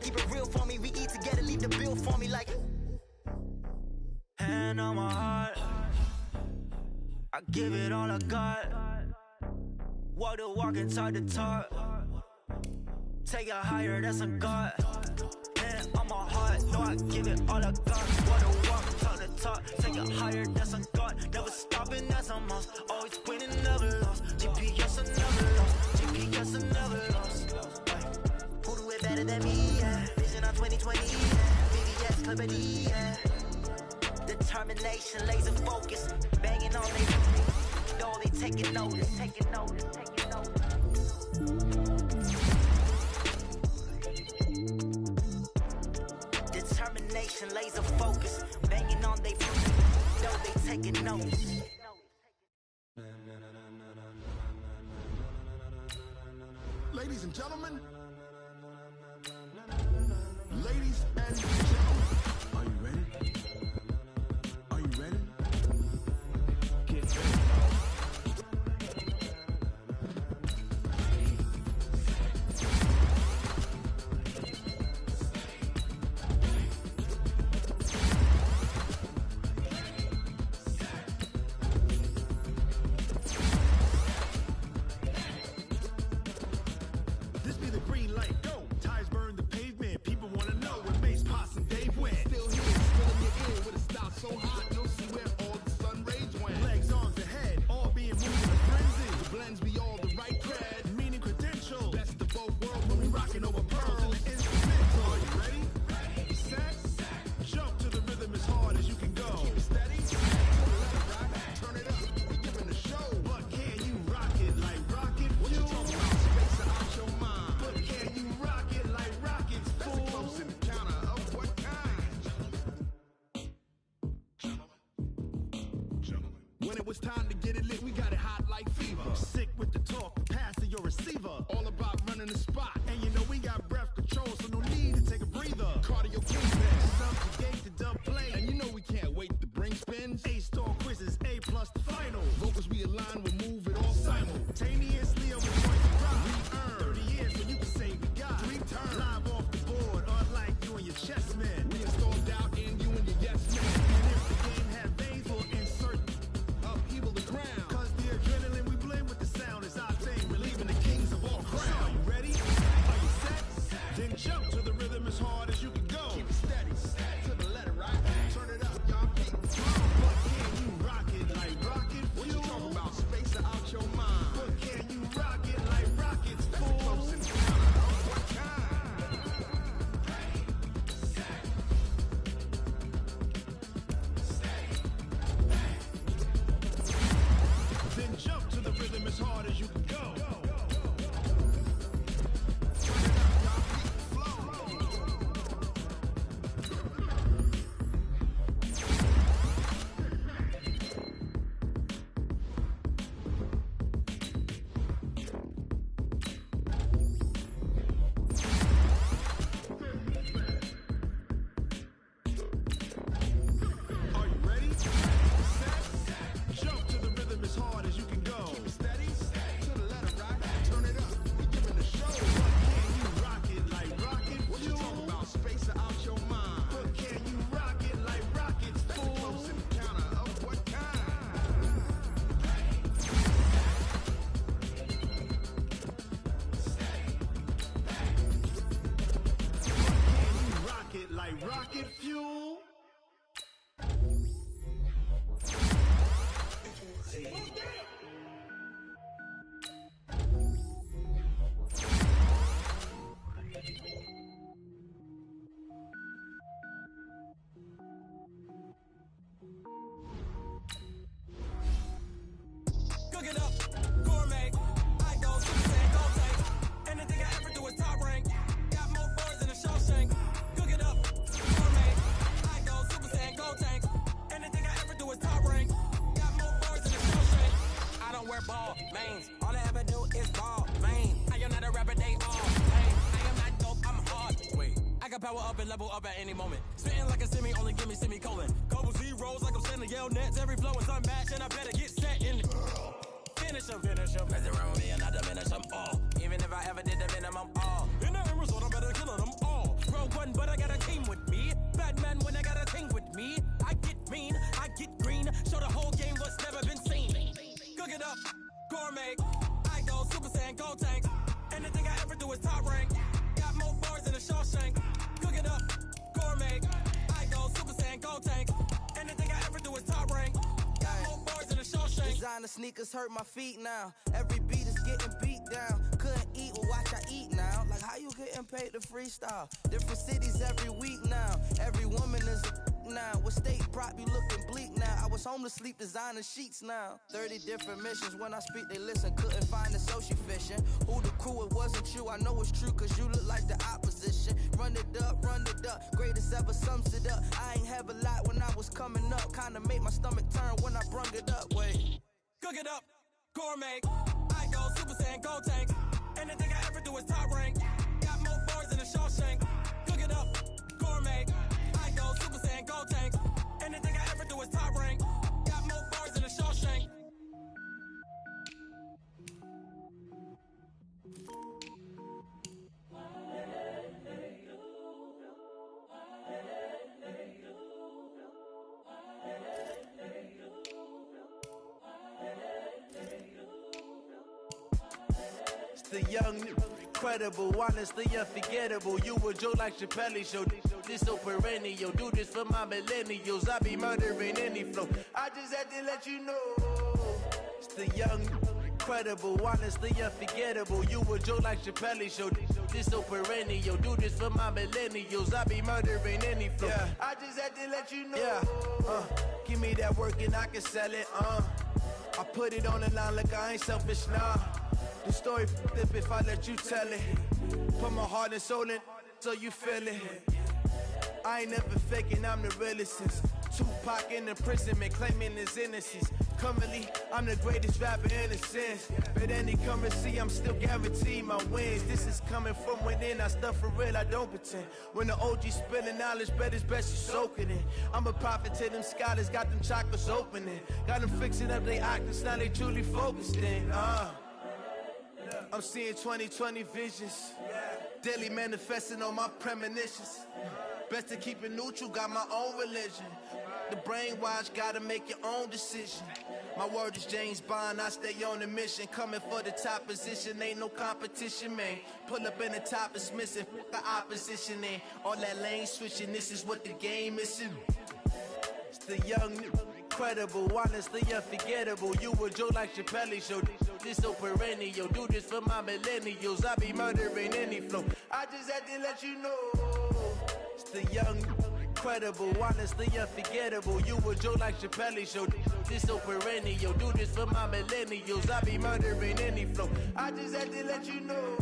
Keep it real for me. We eat together, leave the bill for me like. Hand on my heart, I give it all I got. Walk the walk and talk the talk. Take it higher, that's a God. Hand on my heart, no, I give it all I got. Walk the walk, talk the talk. Take it higher, that's a God. Never stopping, that's a must. Always winning, never lost. GPS, I never lost. GPS, I never lost. Who do it better than me? Yeah. Vision on 2020. Yeah. VVS, Liberty. Yeah. Determination, laser focus, banging on they no, they taking notice, taking notice, taking notice. Determination, laser focus, banging on they no, they taking notice. Ladies and gentlemen, ladies and gentlemen, are you ready? Are you ready? Get ready. This be the green light, go. Ties burn the pavement. People wanna know where Mace, Pops, and Dave went. Still here, still in your ear with a style so hot, you'll see where all the sun rays went. Legs, arms, ahead, all being moved in a frenzy. The blends be all the right cred, meaning credentials. Best of both worlds when we rocking over pearls and the instrumental. Are you ready? Set, jump to the rhythm as hard as you can go. Keep it steady, let it rock, turn it up. We giving a show, but can you rock it like rocket fuel? What you talking about? Space out your mind. But can you rock it like rockets, fool? That's a close encounter of what kind? When it was time to get it lit, we got it hot like fever. Sick with the talk, pass to your receiver. All about running the spot. And you know we got breath control, so no need to take a breather. Cardio king subjugate the dub play. And you know we can't wait to bring spins. A-star quizzes, A+ the final. Vocals we align, we'll move it all simultaneously over points of rock. We earn 30 years so you can say we got 3 turns. Live off the board, unlike you and your chess men. We installed doubt in you and your yes men. And if the game had veins, we'll insert upheaval the ground. Cause the adrenaline we blend with the sound is our thing. We're leaving the kings of all crowns. Are you ready? Are you set? Then jump to the rhythm as hard as you can go. Keep it steady, to the letter, right? Turn it all mains. All I ever do is ball, man. I am not a rapper, they all lame. I am not dope, I'm hard. Wait, I can power up and level up at any moment. Spitting like a semi, only give me semicolon. Couple zeros like I'm sending yell nets. Every flow is unmatched, and I better get set in. Finish them. Mess around with me and I diminish them all. Even if I ever did the minimum, all. In the end result, I'm better killing them all. Rogue one, but I got a team with me. Batman when I got a team with me. I get mean, I get green. Show the whole game what's never been seen. Cook it up, gourmet. I go Super Saiyan, gold tanks. Anything I ever do is top rank. Got more bars than a Shawshank. Cook it up, gourmet. I go Super Saiyan, gold tanks. Anything I ever do is top rank. Got more bars than a Shawshank. Designer sneakers hurt my feet now. Every beat is getting beat down. Couldn't eat, well watch I eat now. Like how you getting paid to freestyle? Different cities every week now. Every woman is a now. What state prop you looking bleak now? I was home to sleep designing sheets now. 30 different missions. When I speak they listen. Couldn't find it so she fishing. Who the crew, it wasn't you. I know it's true cause you look like the opposition. Run it up. Greatest ever sums it up. I ain't have a lot when I was coming up. Kinda made my stomach turn when I brung it up. Wait. Cook it up, gourmet. I go Super Saiyan, gold tanks. Anything I ever do is top rank. Got more bars than a Shawshank. Cook it up, gourmet. I go Super Saiyan, gold tanks. Anything I ever do is top rank. Got more bars than a Shawshank. The young, incredible, honestly unforgettable. You a Joe like Chappelle show. This so perennial. Do this for my millennials. I be murdering any flow. I just had to let you know. It's the young, incredible, honestly unforgettable. You a Joe like Chappelle show. This so perennial. Do this for my millennials. I be murdering any flow. Yeah. I just had to let you know. Yeah. Give me that work and I can sell it. I put it on the line like I ain't selfish, nah. The story flip if I let you tell it. Put my heart and soul in so you feel it. I ain't never faking, I'm the realest since Tupac in imprisonment, claiming his innocence. Currently, I'm the greatest rapper in a sense. But any currency, I'm still guaranteed my wins. This is coming from within, I stuff for real, I don't pretend. When the OG spilling knowledge, bet it's best you soak it in. I'm a prophet to them scholars, got them chakras opening. Got them fixing up they octaves, now they truly focused in. I'm seeing 2020 visions. Daily manifesting on my premonitions. Best to keep it neutral, got my own religion. The brainwash, gotta make your own decision. My word is James Bond, I stay on the mission. Coming for the top position, ain't no competition, man. Pull up in the top, it's missing, the opposition ain't. All that lane switching, this is what the game is. It's the young, incredible, honestly unforgettable. You a Joe like Chappelle show. This so perennial. Do this for my millennials. I be murdering any flow. I just had to let you know. It's the young, incredible, honestly unforgettable. You a Joe like Chappelle show. This so perennial. Do this for my millennials. I be murdering any flow. I just had to let you know.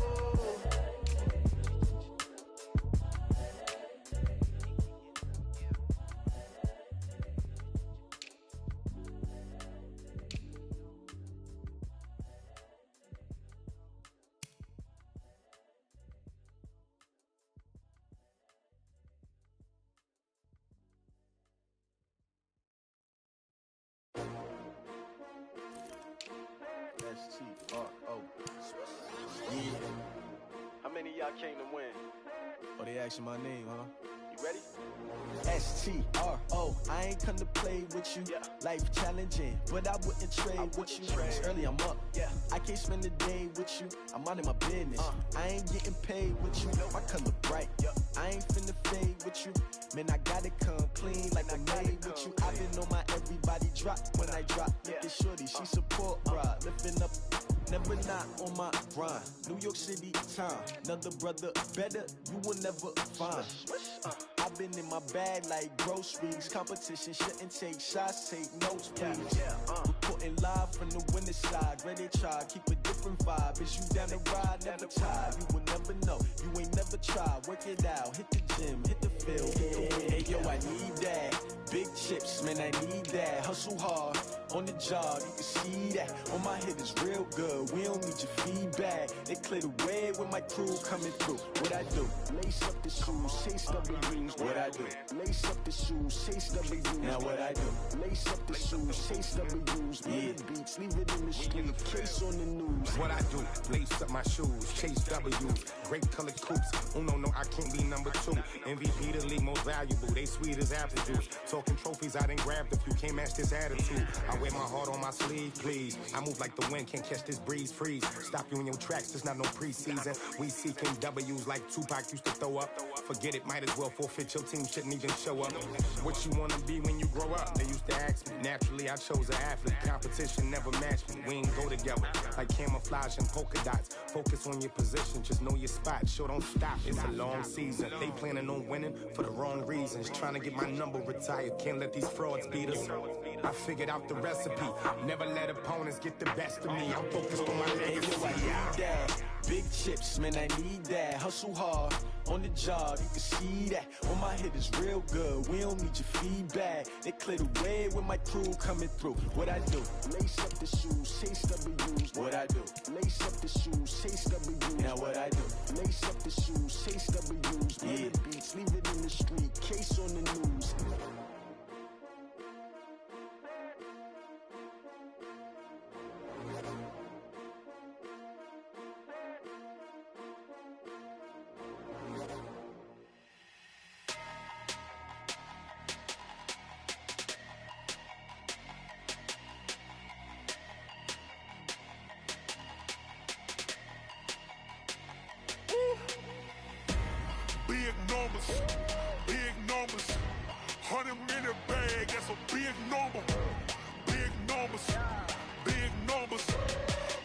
How many of y'all came to win? Oh, they asking my name, huh? You ready? STRO, I ain't come to play with you. Life challenging, but I wouldn't trade with you. It's early, I'm up. I can't spend the day with you. I'm minding my business. I ain't getting paid with you. My color bright. I ain't finna fade with you. Man, I gotta come clean like I made with you. I've been on my everybody drop when I drop. Look at shorty, she support ride. Lifting up, never not on my grind. New York City time, another brother better, you will never find. I've been in my bag like groceries. Competition shouldn't take shots, take notes, please. Reporting live from the winning side. Ready to try, keep a different vibe. Is you down the ride, never tired. You will never know, you ain't never tried. Work it out, hit the gym, hit the field, hit the win. Hey yo, I need that. Big chips, man, I need that. Hustle hard, on the job, you can see that. On my head is real good, we don't need your feedback. They clear the way with my crew coming through. What I do? Lace up the shoes, chase W's. What I do? Lace up the shoes, chase W's. Now what I do? Lace up the shoes, chase W's. Yeah, beats, leave it in the street, case on the news. What I do? Lace up my shoes, chase W's. Great colored coops. Oh no, I can't be number 2. MVP the league most valuable. They sweet as apple juice. Talking trophies, I done grabbed a few. Can't match this attitude. I wear my heart on my sleeve, please. I move like the wind, can't catch this breeze. Freeze. Stop you in your tracks. There's not no preseason. We seeking W's like Tupac used to throw up. Forget it, might as well forfeit. Your team shouldn't even show up. What you wanna be when you grow up? They used to ask me. Naturally, I chose an athlete. Competition never matched me. We ain't go together like camouflage and polka dots. Focus on your position, just know your spot. Sure, don't stop. It's a long season. They planning on winning for the wrong reasons. Trying to get my number retired. Can't let these frauds beat us. I figured out the recipe. Never let opponents get the best of me. I'm focused on my legacy. I need that. Big chips, man, I need that. Hustle hard on the job, you can see that. On my head is real good, we don't need your feedback. They clear the way with my crew coming through. What I do? Lace up the shoes, chase W's. What I do? Lace up the shoes, chase W's. Now what I do? Lace up the shoes, chase W's. Yeah, beats, leave it in the street, case on the news. Big numbers, 100-minute bag, that's a big number. Big numbers,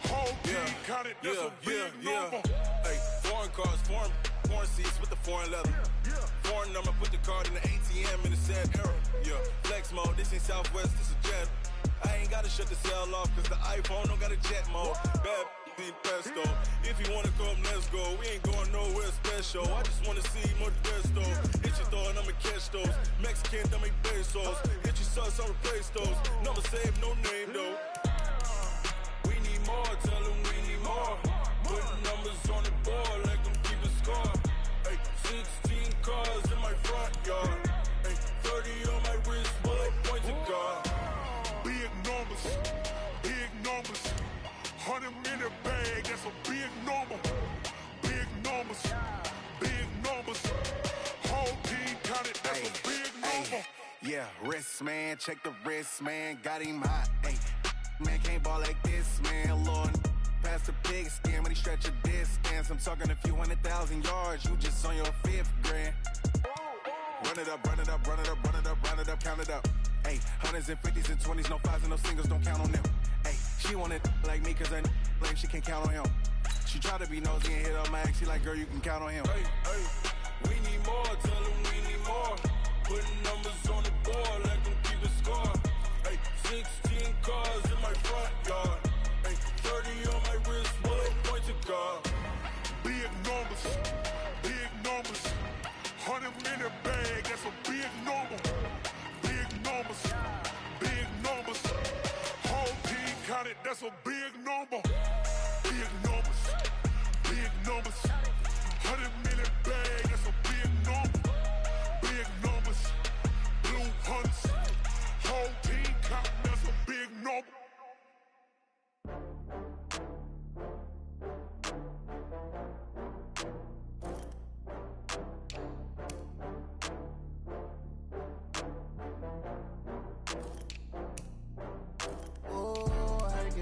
whole team counted, that's a big number. Hey, foreign cars, foreign seats with the foreign leather. Foreign number, put the card in the ATM in the sad era. Yeah, flex mode, this ain't Southwest, this a jet. I ain't gotta shut the cell off, cause the iPhone don't got a jet mode. Bad pesto. If you wanna come, let's go. We ain't going nowhere special. I just wanna see more pesto. Hit your thought, I'ma catch those. Mexican, don't make pesos. Hit your sus, I'll replace those. Number save, no name though. We need more, tell them we need more. Putting numbers on the board like them keep a score. Hey, 16 cars in my front yard. Hey, 30 on my wrist, bullet point to God. Big numbers, 100-minute bag, that's a big number. Big numbers, whole team counted, that's a big number. Yeah, wrist man, check the wrist man, got him hot. Ay, man can't ball like this, man. Lord, past the pig skin when he stretch a distance. I'm talking a few 100,000 yards, you just on your 5th grand. Run it up, count it up. Ay, 100s and 50s and 20s, no 5s and no singles, don't count on them. Ay, she want it like me, cause I blame she can't count on him. She try to be nosy and hit up my ex, she like, girl, you can count on him. Hey, we need more, tell them we need more. Putting numbers on the board like them keep a score. Hey, 16 cars in my front yard. Hey, 30 on my wrist, bullet point to God. Big numbers, 100-minute bag, that's a big number. Big numbers, whole team counted, that's a big number. Big numbers, 100-minute bag, that's a big number. Big numbers, blue hunts, whole team counting, that's a big number.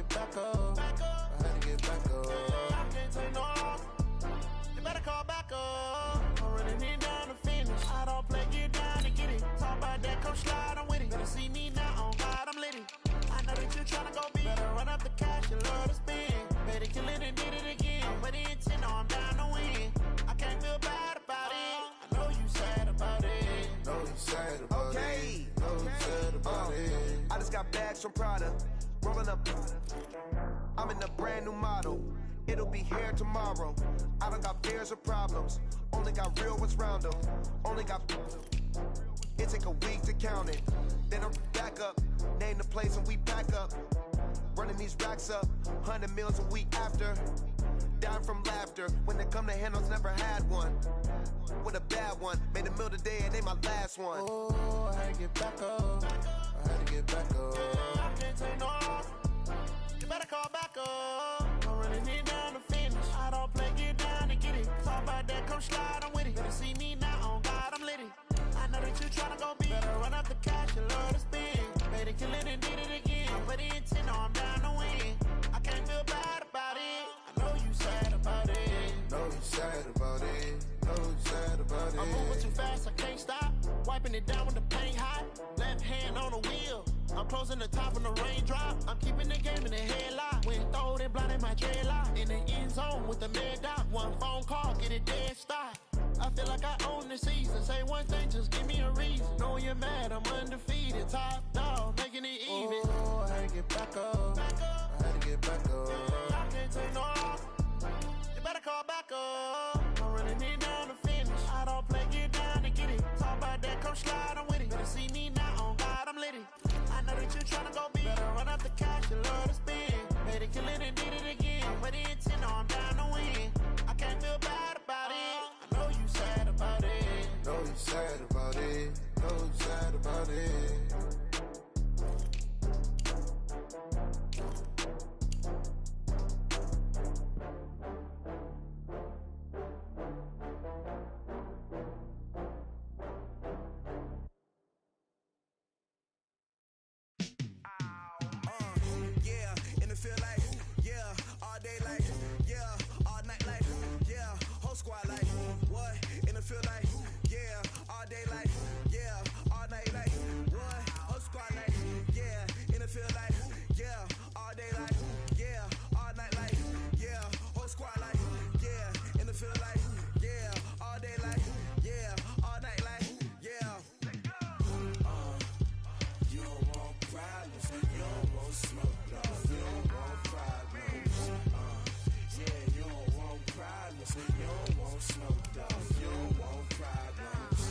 Back up. I had to get back up. I can't take no loss. You better call back up. I'm running it down to finish. I don't play, get down to get it. Talk about that, come slide, I'm with it. Better see me now, on God, I'm litty. I know that you tryna go big. Better run up the cash, you love to spend. Better kill it and did it again. I'm with the intent, I'm down to win. I can't feel bad about it. I know you sad about it. Know you sad about it. Know you sad about it. I just got bags from Prada. Rolling up, I'm in a brand new model. It'll be here tomorrow. I don't got fears or problems. Only got real ones round them. Only got It take a week to count it. Then I'm back up, name the place and we pack up. Running these racks up, 100 meals a week after. Dying from laughter, when it come to handles, never had one. With a bad one, made a meal today and they my last one. Oh, I had to get back up. I had to get back up. I can't take no loss. You better call back up. I'm running it down to finish. I don't play, get down to get it. Talk about that, come slide, I'm with it. Better see me now, on God, I'm litty. I know that you tryna go big. Better run up the cash, you love to spend. Better kill it and did it again. I put in 10, I'm down to win. I can't feel bad about it. I know you sad about it. Know you sad about it. Know you sad about it. I'm moving too fast, I can't stop. Wiping it down with the paint hot. Left hand on the wheel. I'm closing the top when the raindrop. I'm keeping the game in the headlock. When throwed and blinded my dreadlock. In the end zone with the mad dot. One phone call, get it dead stop. I feel like I own the season. Say one thing, just give me a reason. Knowing you're mad, I'm undefeated. Top dog, making it even. Oh, I had to get back up. I had to get back up. I can't take no loss. You better call back up. I'm running it down to finish. I don't play, get down to get it. Talk about that, come slide, I'm with it. Better see me now, on God, I'm litty. I know that you tryna go big. Better run up the cash, you love to spend. Made it, kill it, and did it again. Put in 10, I'm down to win. I can't feel bad about it. I know you sad about it. Know you sad about it. Know you sad about it. Yeah, and it feel like, yeah, all day like, yeah, all night like, yeah, whole squad like, what? And it feel like, yeah, all day like, yeah, all night like, what? Whole squad like, yeah, and it feel like, yeah, all day like, yeah, all night like, yeah, whole squad like, yeah, and it feel like, yeah, all day like, yeah, all night like, yeah. You don't want problems, you don't want smoke, no, you don't want problems. Yeah, you don't want problems, you don't want smoke, dog, you don't want problems.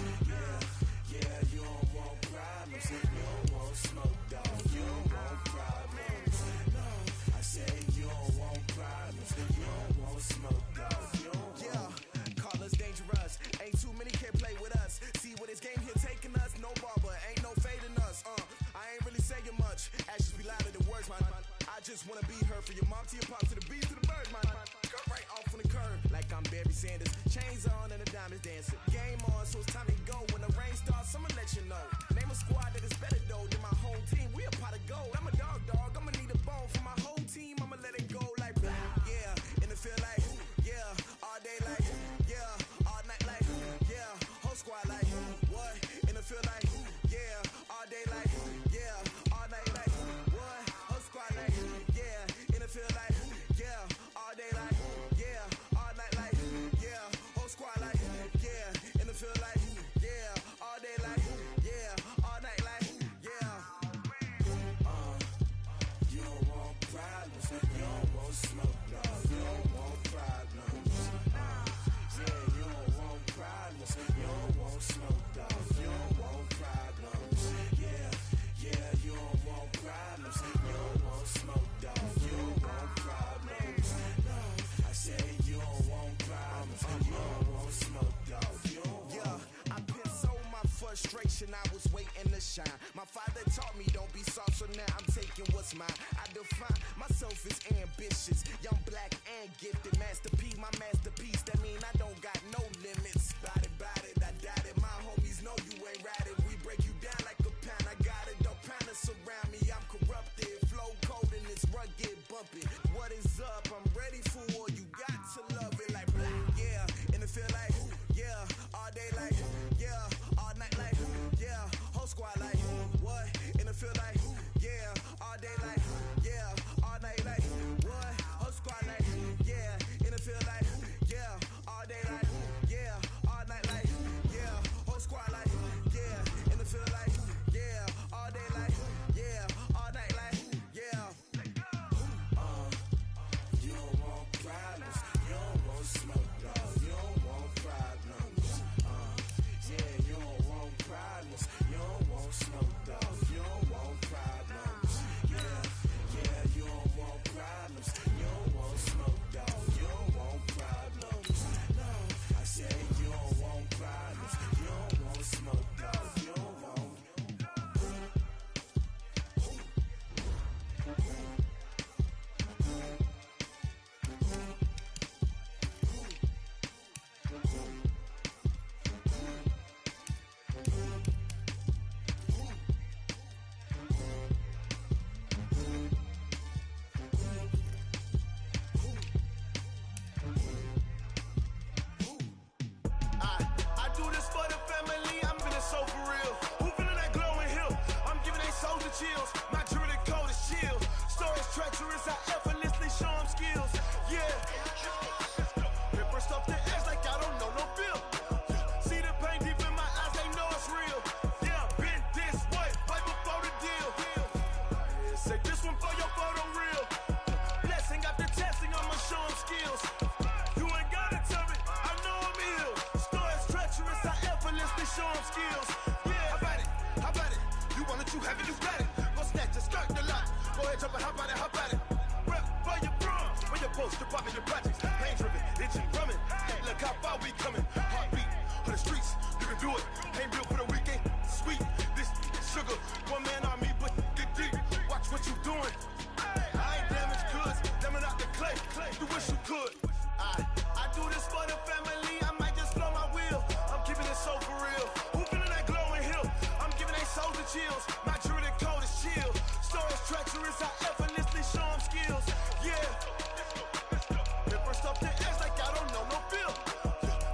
Yeah, you don't want problems, you don't want smoke, dog, you don't want problems. No, I say you don't want problems, you don't want smoke, dog, you don't want. Yeah, call us dangerous, ain't too many can play with us. See what this game here taking us, no barber, ain't no fading us. I ain't really saying much, actions be louder than words, man. I just wanna be heard from your mom to your pop to the beat to the bird, man. Cut right off on the curb, like I'm Barry Sanders. Chains on and the diamonds dancing. Game on, so it's time to go. When the rain starts, I'ma let you know. Name a squad that is better though than my whole team. We a pot of gold. I'm a dog, I'ma need a bone for my whole team. I'ma let it go like, yeah, and it feel like, yeah, all day like, yeah, all night like, yeah, whole squad like, what? And it feel like, yeah, all day like, yeah, all night like, what? Whole squad like, yeah, and it feel like, yeah, all day like, yeah, all night like, yeah, whole squad like, yeah, and it feel like, yeah, all day like, yeah, all night like, yeah. You don't want problems, you don't want smoke, no, you don't want problems. Yeah, you don't want problems, you don't want smoke, dog, you don't want problems. Yeah, you don't want problems, you don't want smoke, dog, you don't want problems. No, I say you don't want problems, you don't want smoke, dog, you don't want. Yeah, I been so my frustration, I was waiting to shine. My father taught me don't be soft, so now I'm taking what's mine. I define myself as ambitious, young, black, and gifted. Master P, my masterpiece, that mean I don't got no limits. Bout it, I doubt it. My homies know you ain't ratted. We break you down like a pound. I got it, don't pound us around me. I'm corrupted, flow cold and it's rugged, bumpy. What is up? I'm ready for war. You got to love it like black, yeah. And it feel like, yeah, all day like, yeah, all night like, yeah, whole squad like, what? And it feel like, yeah, all day like, yeah, all night like, what? Whole squad like, yeah, and it feel like, yeah, all day like, yeah, all night like, yeah, whole squad like, yeah, Go ahead, jump and hop at it. Rep for your bronze, for your post, your poppin' your projects. Pain driven, itching, drumming. Hey, look how far we coming. Heartbeat on the streets, you can do it. Ain't built for the weekend. Sweet, this sugar, one man army, but get deep. Watch what you doing. I ain't damaged goods, damn out the clay. You wish you could. I do this for the family. I might just blow my wheel. I'm keeping it so for real. Who feeling that glowing hill? I'm giving they souls the chills. My jewelry code is chill. Stories treacherous, I effortlessly show them skills. Yeah. Hit first up the edge like I don't know no feel.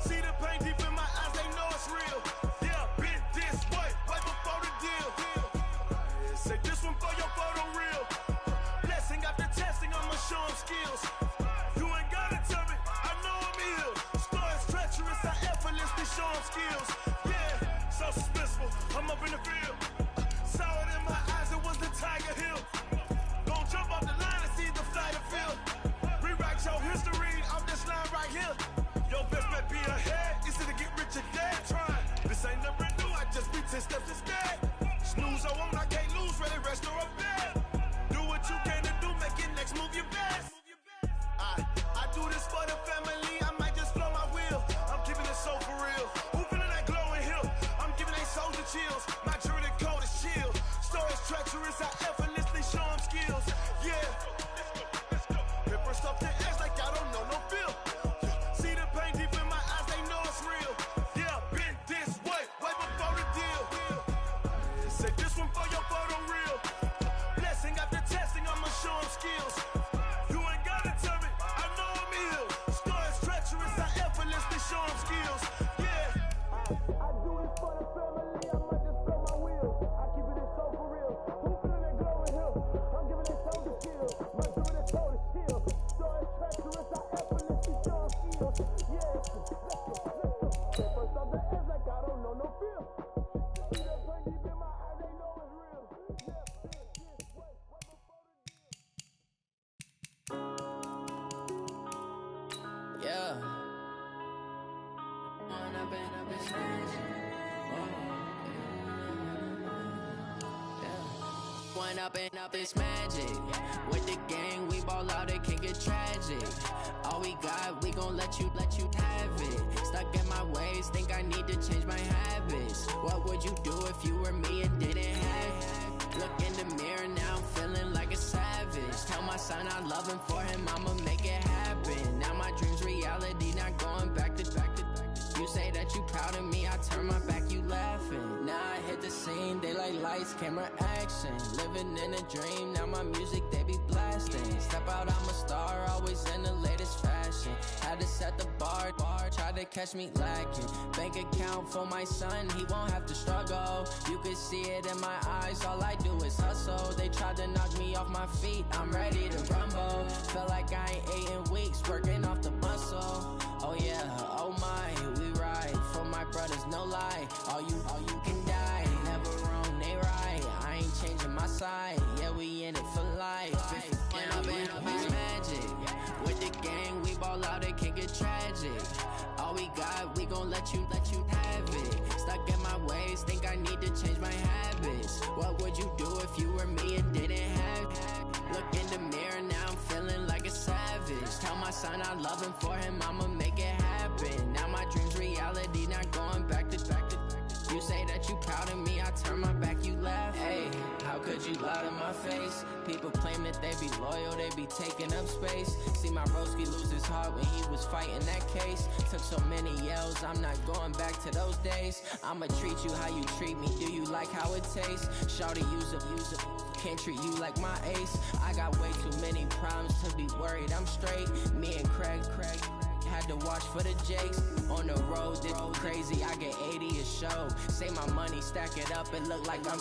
See the pain deep in my eyes, they know it's real. Yeah, been this way, right before the deal. Say this one for your photo real. Blessing after testing, I'ma show them skills. You ain't gotta tell me, I know I'm ill. Stories treacherous, I effortlessly show them skills. Yeah, so suspenseful, I'm up in the field. Saw it in my eyes, it was the Tiger Hill. Gon' jump off the line and see the flight of field. Rewrite your history off this line right here. Your best bet be ahead, easy to get rich or dead trying. This ain't never new, I just be 10 steps instead. Snooze, I won't, I can't lose, ready, rest or a bed. Do what you can to do, make it next move your best. I do this for the family, I might just blow my wheel. I'm keeping it so for real. Who feeling that glowing hill? I'm giving they souls the chills. My jewelry code is chill. Stories treacherous, I effortlessly show them skills. Yeah. Hit first up the edge like I don't know no feel. See the pain deep in my eyes, they know it's real. Yeah, been this way, way before the deal. Say this one for your photo real. Blessing after testing, I'ma show them skills. You ain't gotta tell me, I know I'm ill. Stories treacherous, I effortlessly show them skills. Yeah. I do this for the family, I might just blow my wheel. I keep it so for real. Who feeling that glowing hill? I'm giving it so the skills. My jewelry code is chill. Stories treacherous, I effortlessly show them skills. Yeah. Say first off the edge like I don't know no feel. See that pain deep in my eyes, they know it's real. Yeah. One up and up is magic. With the gang, we ball out, it can get tragic. All we got, we gon' let you have it. Stuck in my ways, think I need to change my habits. What would you do if you were me and didn't have it? Look in the mirror, now I'm feeling like a savage. Tell my son I love him, for him I'ma make it happen. Now my dream's reality, not going back to back. You say that you proud of me, I turn my back, you laughing. Now I hit the scene, they like lights, camera, action. Living in a dream, now my music, they be blasting. Step out, I'm a star, always in the latest fashion. Had to set the bar, try to catch me lacking. Bank account for my son, he won't have to struggle. You could see it in my eyes, all I do is hustle. They tried to knock me off my feet, I'm ready to rumble. Felt like I ain't ate in weeks, working off the muscle. Oh yeah, oh my, we ride for my brothers, no lie. All you can die, never wrong, they right. I ain't changing my side, yeah, we in it for life. When up and up is magic. With the gang, we ball out, it can get tragic. All we got, we gon' let you have it. Stuck in my ways, think I need to change my habits. What would you do if you were me and didn't have it? Look in the mirror, now I'm feeling like a savage. Tell my son I love him, for him I'ma make it happen. Now my dream's reality, not going back to back. You say that you proud of me, I turn my back, you laugh. Hey, how could you lie to my face? People claim that they be loyal, they be taking up space. See my broski lose his heart when he was fighting that case. Took so many yells, I'm not going back to those days. I'ma treat you how you treat me, do you like how it tastes? Shawty, use up, can't treat you like my ace. I got way too many problems to be worried, I'm straight. Me and Craig had to watch for the Jakes. On the road, this crazy, I get 80 a show. Say my money, stack it up, it look like I'm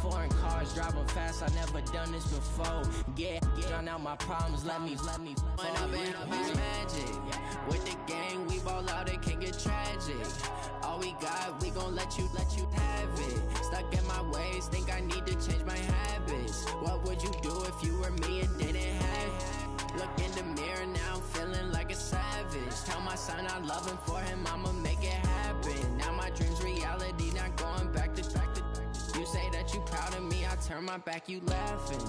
foreign cars, driving fast, I never done this before. Get drown out my problems, let me When up and up is magic. With the gang, we ball out, it can get tragic. All we got, we gon' let you have it. Stuck in my ways, think I need to change my habits. What would you do if you were me and didn't have it? Look in the mirror, now I'm feeling like a savage. Tell my son I love him, for him I'ma make it happen. Now my dream's reality, not going back to back. You say that that you proud of me, I turn my back, you laughing.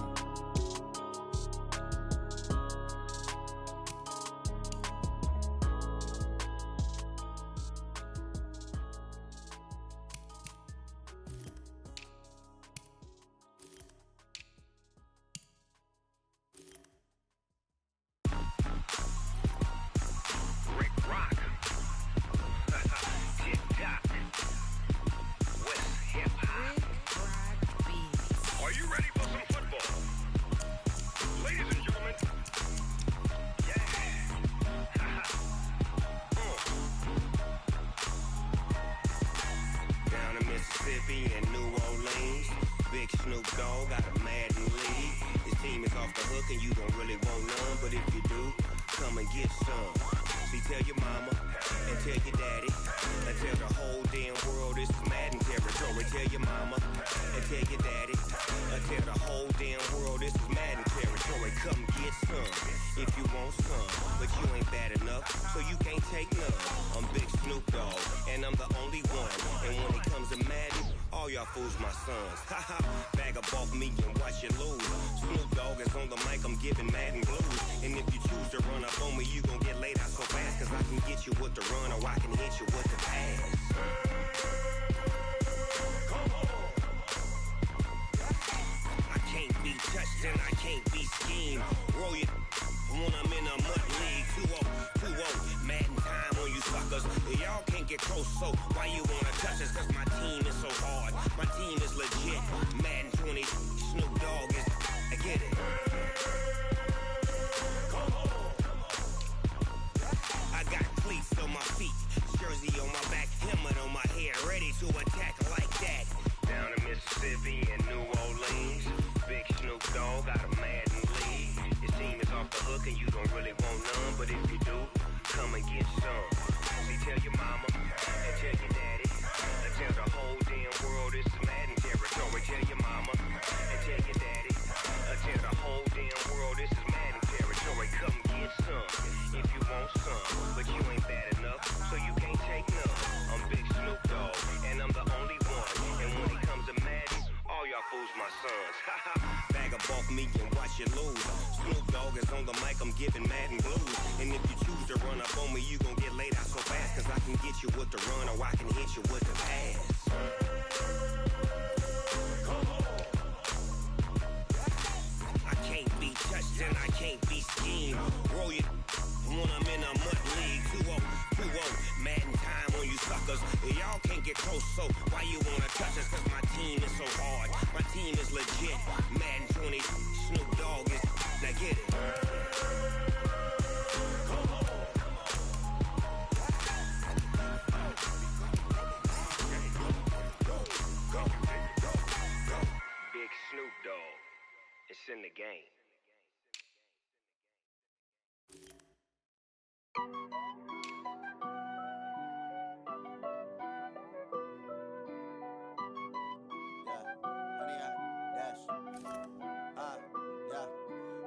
In the game.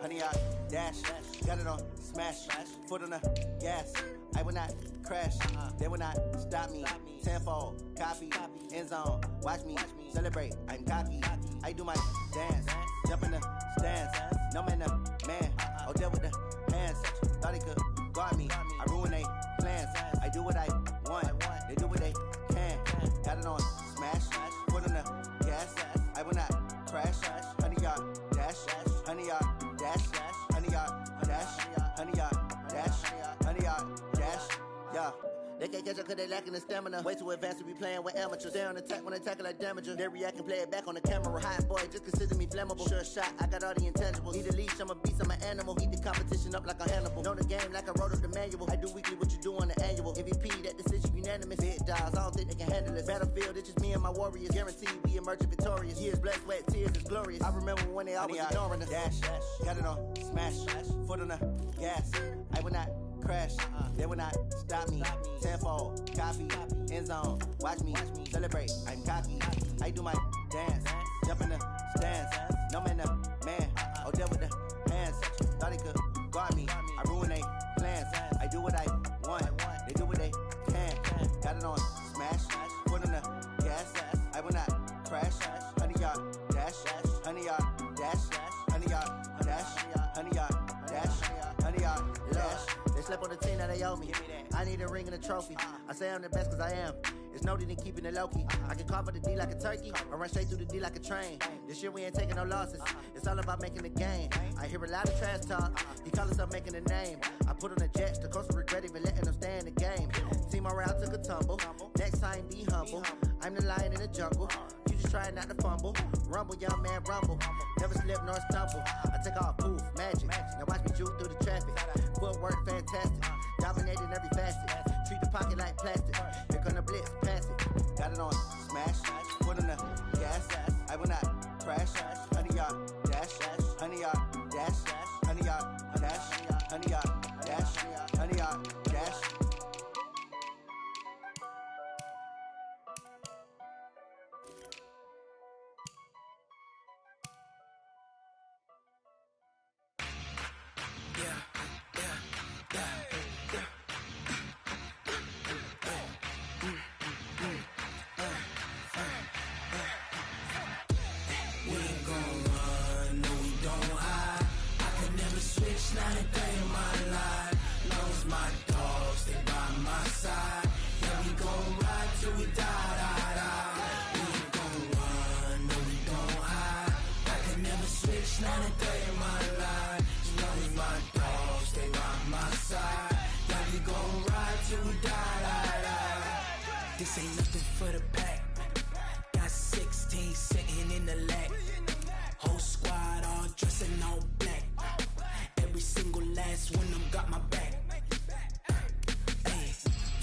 Honey, I dash, got it on smash, foot on the gas. I will not crash, they will not stop me. Tenfold, copy, end zone, watch me celebrate. I'm cocky, I do my dance, jump in the stands. No man, man, I'll deal with the hands. Thought he could guard me, I ruin they plans. I do what I want, they do what they can. Got it on smash, foot on the gas. I will not crash, honey, yard dash, honey, yard dash, honey, yard dash, honey, yard dash, honey, yard dash, yeah. They can't catch up cause they lacking the stamina. Way too advanced to be playing with amateurs. They on attack when they tackle like damager. They react and play it back on the camera. Hot boy, just consider me flammable. Sure shot, I got all the intangibles. Need a leash, I'm a beast, I'm an animal. Eat the competition up like a Hannibal. Know the game like I wrote up the manual. I do weekly what you do on the annual. MVP, that decision unanimous. Big dials, I don't think they can handle it. Battlefield, it's just me and my warriors. Guaranteed we emerge victorious. Years, blood, sweat, tears, is glorious. I remember when they always ignoring us. Dash, got it on smash, foot on the gas. I will not crash, they will not stop me. Tenfold, copy, end zone, watch me celebrate. I'm cocky, I do my dance, jump in the stands. No man, man, I'll deal with the hands. Thought he could guard me, I ruin they plans. I do what I want, they do what they can. Got it on smash, foot on the gas. I will not crash, honey, y'all slept on the team that they owe me. I need a ring and a trophy. I say I'm the best cause I am. It's no need in keeping it low-key. I can carve up the D like a turkey, or run straight through the D like a train. This year we ain't taking no losses. It's all about making the game. I hear a lot of trash talk. He call himself making a name. I put on the Jets, the coach regret even letting them stay in the game. Team morale took a tumble. Next time be humble. I'm the lion in the jungle. You just trying not to fumble. Rumble, young man, rumble. Never slip nor stumble. I take off, poof, magic. Now watch me juke through the traffic. Footwork fantastic. Dominating every facet. Treat the pocket like plastic. Here come the blitz, pass it. Got it on smash. Put on the gas. I will not crash. Honey yard dash. Honey yard dash. Honey yard dash. Honey yard dash. Honey yard dash. Not a day in my life. Knows my dogs, they by my side. Yeah, we gon' ride till we die. We ain't gon' run, no, we don't hide. I can never switch, not a day in my life. Knows my dogs, they by my side. Yeah, we gon' ride till we die. This ain't nothing for the pack. Got 16 sitting in the lag. Whole squad all dressing all black. Every single last one of them got my back. Hey,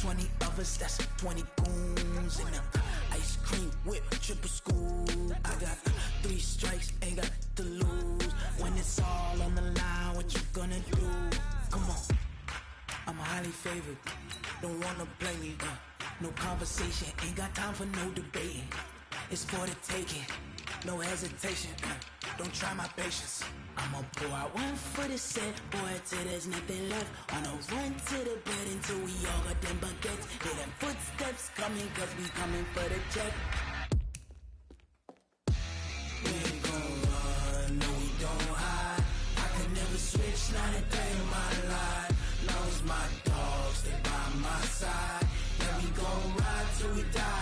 20 of us, that's 20 goons in them. Ice cream whip, triple school. I got 3 strikes, ain't got to lose. When it's all on the line, what you gonna do? Come on, I'm highly favored. Don't wanna blame me. No conversation, ain't got time for no debating. It's for the taking, no hesitation. Don't try my patience. I'ma pour out one for the set, boy, till there's nothing left. On a run to the bed until we all got them baguettes. Hear them footsteps coming, cause we coming for the check. We ain't gon' run, no, we don't hide. I can never switch, not a day in my life. Knows my dogs, they by my side. Yeah, we gon' ride till we die.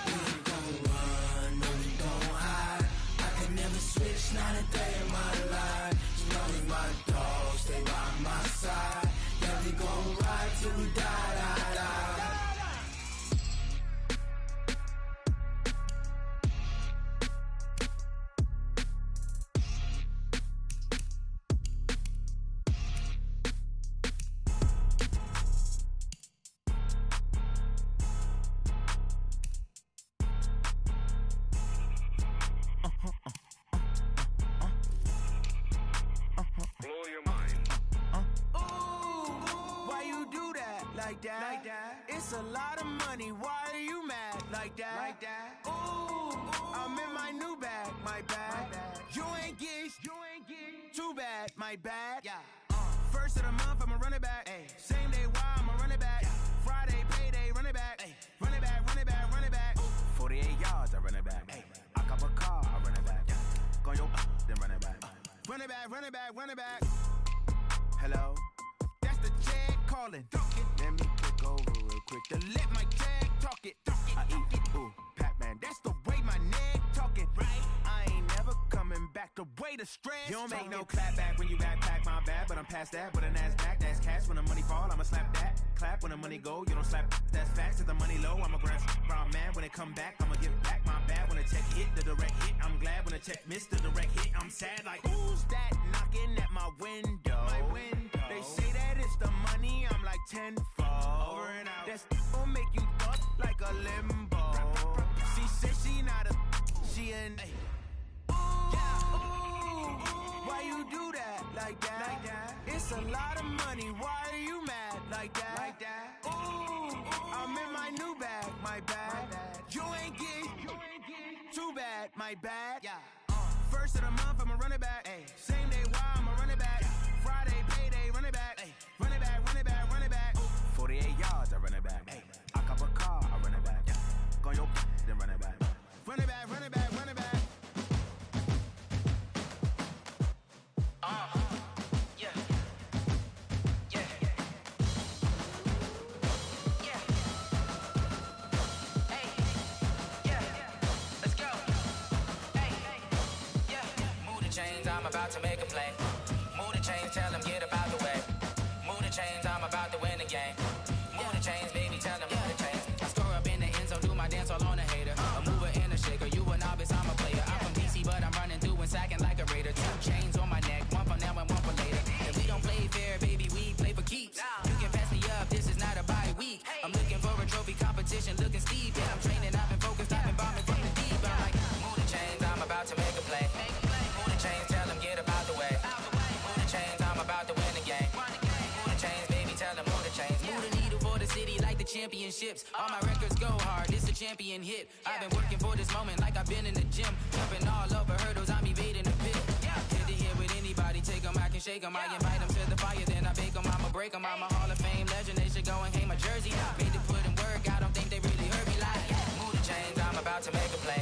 We ain't gon' run, no, we don't hide. I can never switch, not a day in my life. Knows my dogs, they by my side. Yeah, we gon' ride till we die. Blow your mind. Why you do that? Like that? It's a lot of money. Why are you mad? Like that? Ooh, I'm in my new bag. My bad. You ain't get too bad. My bad. Yeah. First of the month, I'ma run it back. Ay. Same day, why I'ma run it back. Friday, payday, run it back. Ay. Run it back, run it back, run it back. 48 yards, I run it back. Ay. I cop a car, I run it back. Go your then run it back. Run it back, run it back, run it back. Hello? That's the jag calling. Let me click over real quick to let my jag talk it. I eat it, ooh, Pac-Man. That's the way my neck talking. Right? I ain't never coming back. The way the stress. You don't make no clap back when you backpack, my bad. But I'm past that. But a NASDAQ, that's cash. When the money fall, I'ma slap that. Clap when the money go, you don't slap. That's facts. If the money low, I'ma grab brown man. When it come back, I'ma give back my bad. When the check hit, the direct hit. I'm glad when the check missed the direct hit. I'm sad like, who's that knocking at my window? My window. They say that it's the money, I'm like tenfold. Over and out. That's gon' make you fuck like a limbo. She said she not a, she an. Why you do that? Like that? It's a lot of money. Why are you mad? Like that? Ooh, I'm in my new bag. My bad. You ain't get too bad. My bad. Yeah. First of the month, I'ma run it back. Ay. Same day, why I'ma run it back. Friday, payday, run it back. Ay. Run it back, run it back, run it back. 48 yards, I run it back. Ay. I cop a car, I run it back. Go your then run it back. Run it back, run it back, run it back. Yeah. I'm about to make a play. Move the chains, tell them get up out the way. Move the chains, I'm about to win the game. Move the chains, baby, tell them move the chains. I score up in the end zone, do my dance all on a hater. A mover and a shaker, you a novice, I'm a player. I'm from DC, but I'm running through and sacking like a raider. 2 chains on my neck, one for now and one for later. If we don't play fair, baby, we play for keeps. You can pass me up, this is not a bye week. I'm looking for a trophy competition, looking steep. Yeah, I'm training, I've been focused, I've been bombing from the deep. I'm like, move the chains, I'm about to make a play. Move the chains, tell them get up out the way. Move the chains, I'm about to win the game. Move the chains, baby, tell them move the chains. Move the needle for the city like the championships. All my records go hard, this a champion hit. I've been working for this moment like I've been in the gym. Jumping all over hurdles, I'm evading the pit. Hit the hit with anybody, take them, I can shake them. I invite them to the fire, then I bake them, I'ma break them. I'm a Hall of Fame legend, they should go and hang my jersey. Made to put in work, I don't think they really heard me like, move the chains, I'm about to make a play.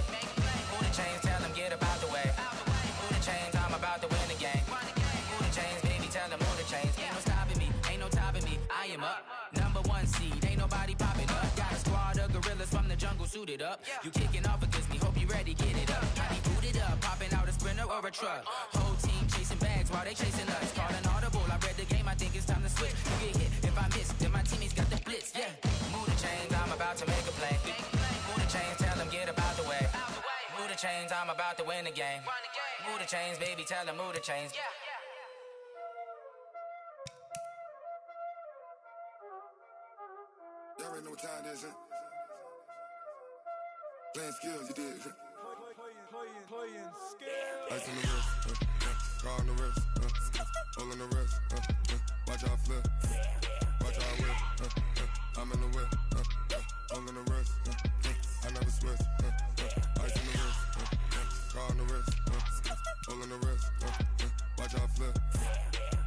Move the chains, tell them get up out the way. Move the chains, I'm about to win the game. Move the chains, baby, tell them move the chains. Ain't no stopping me, ain't no topping me, I am up. Number 1 seed, ain't nobody popping up. Got a squad of gorillas from the jungle suited up. You kicking off against me, hope you ready, get it up. I be booted up, popping out a sprinter or a truck. Whole team chasing bags while they chasing us. Calling audible, I read the game, I think it's time to switch. You get hit, if I miss, then my teammates got the blitz, yeah. Move the chains, I'm about to make a play. Move the chains, tell them get up out the way. Move the chains, I'm about to win the game. Move the chains, baby, tell them move the chains. Y'all already know what time it is, huh? Playing skills, you did. Playing skills. Ice on the wrist, car on the wrist, all on the wrist, watch out flip, watch out whip, I'm in the whip, all on the wrist, I never switch, ice on the wrist, car on the wrist, all on the wrist, watch out flip,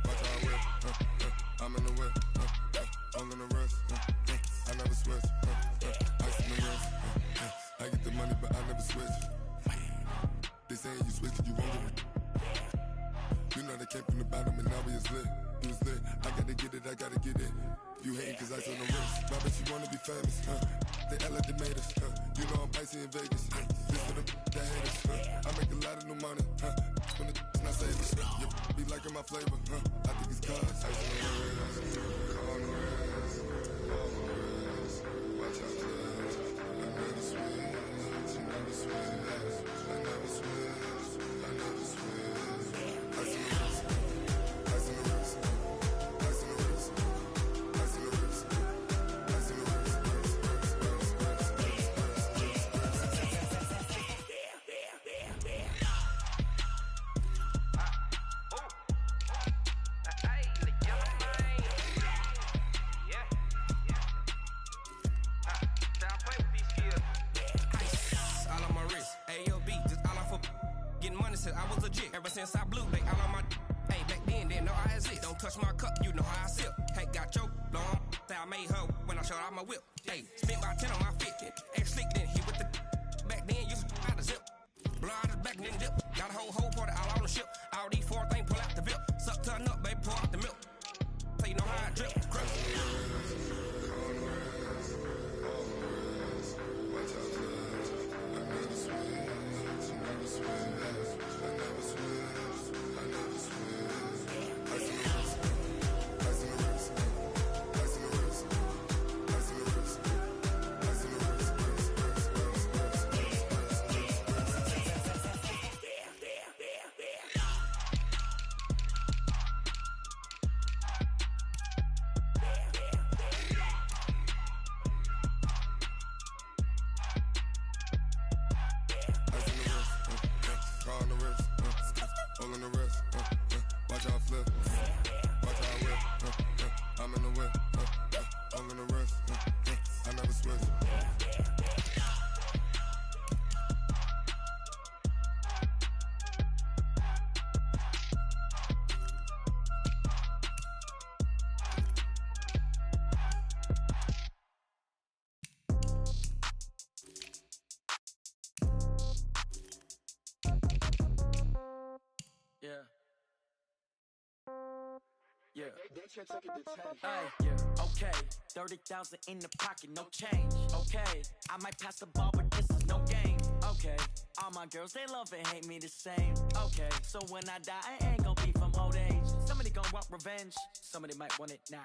watch out whip, I'm in the whip, all on the wrist, I never switch, ice on the wrist, I get the money but I never switch. They saying you switch cause you won't get it. You know they came from the bottom and now we is lit. You is lit, I gotta get it, I gotta get it. You hating cause ice on the wrist. I bet you wanna be famous, They elevated us, You know I'm icy in Vegas, This for the that hate us, I make a lot of new money, When the not saving, You be liking my flavor, I think it's cause ice on the wrist, on the wrist, on the wrist. Watch out, cuz I never switch, I never switch. I never switch, I never switch. Ice in the wrist, ice in the wrist, ice in the wrist, ice in the wrist, ice in the wrist, Since I was legit, ever since I blew, they all on my hey, back then, didn't know I exist. Don't touch my cup, you know how I sip. Hey, got choked, long, say I made her when I showed out my whip. Hey, spent about 10 on my fit, ex slick, then hit with the back then, used to out the zip. Blow out his back, then dip. Got a whole party all on the ship. All these 4 things, pull out the VIP. Suck, turn up, baby, pour out the milk. So you know how I drip, crip. Yeah. Hey, yeah. Okay. 30,000 in the pocket, no change. Okay. I might pass the ball, but this is no game. Okay. All my girls, they love and hate me the same. Okay, so when I die, I ain't gon' be from old age. Somebody gon' want revenge, somebody might want it now.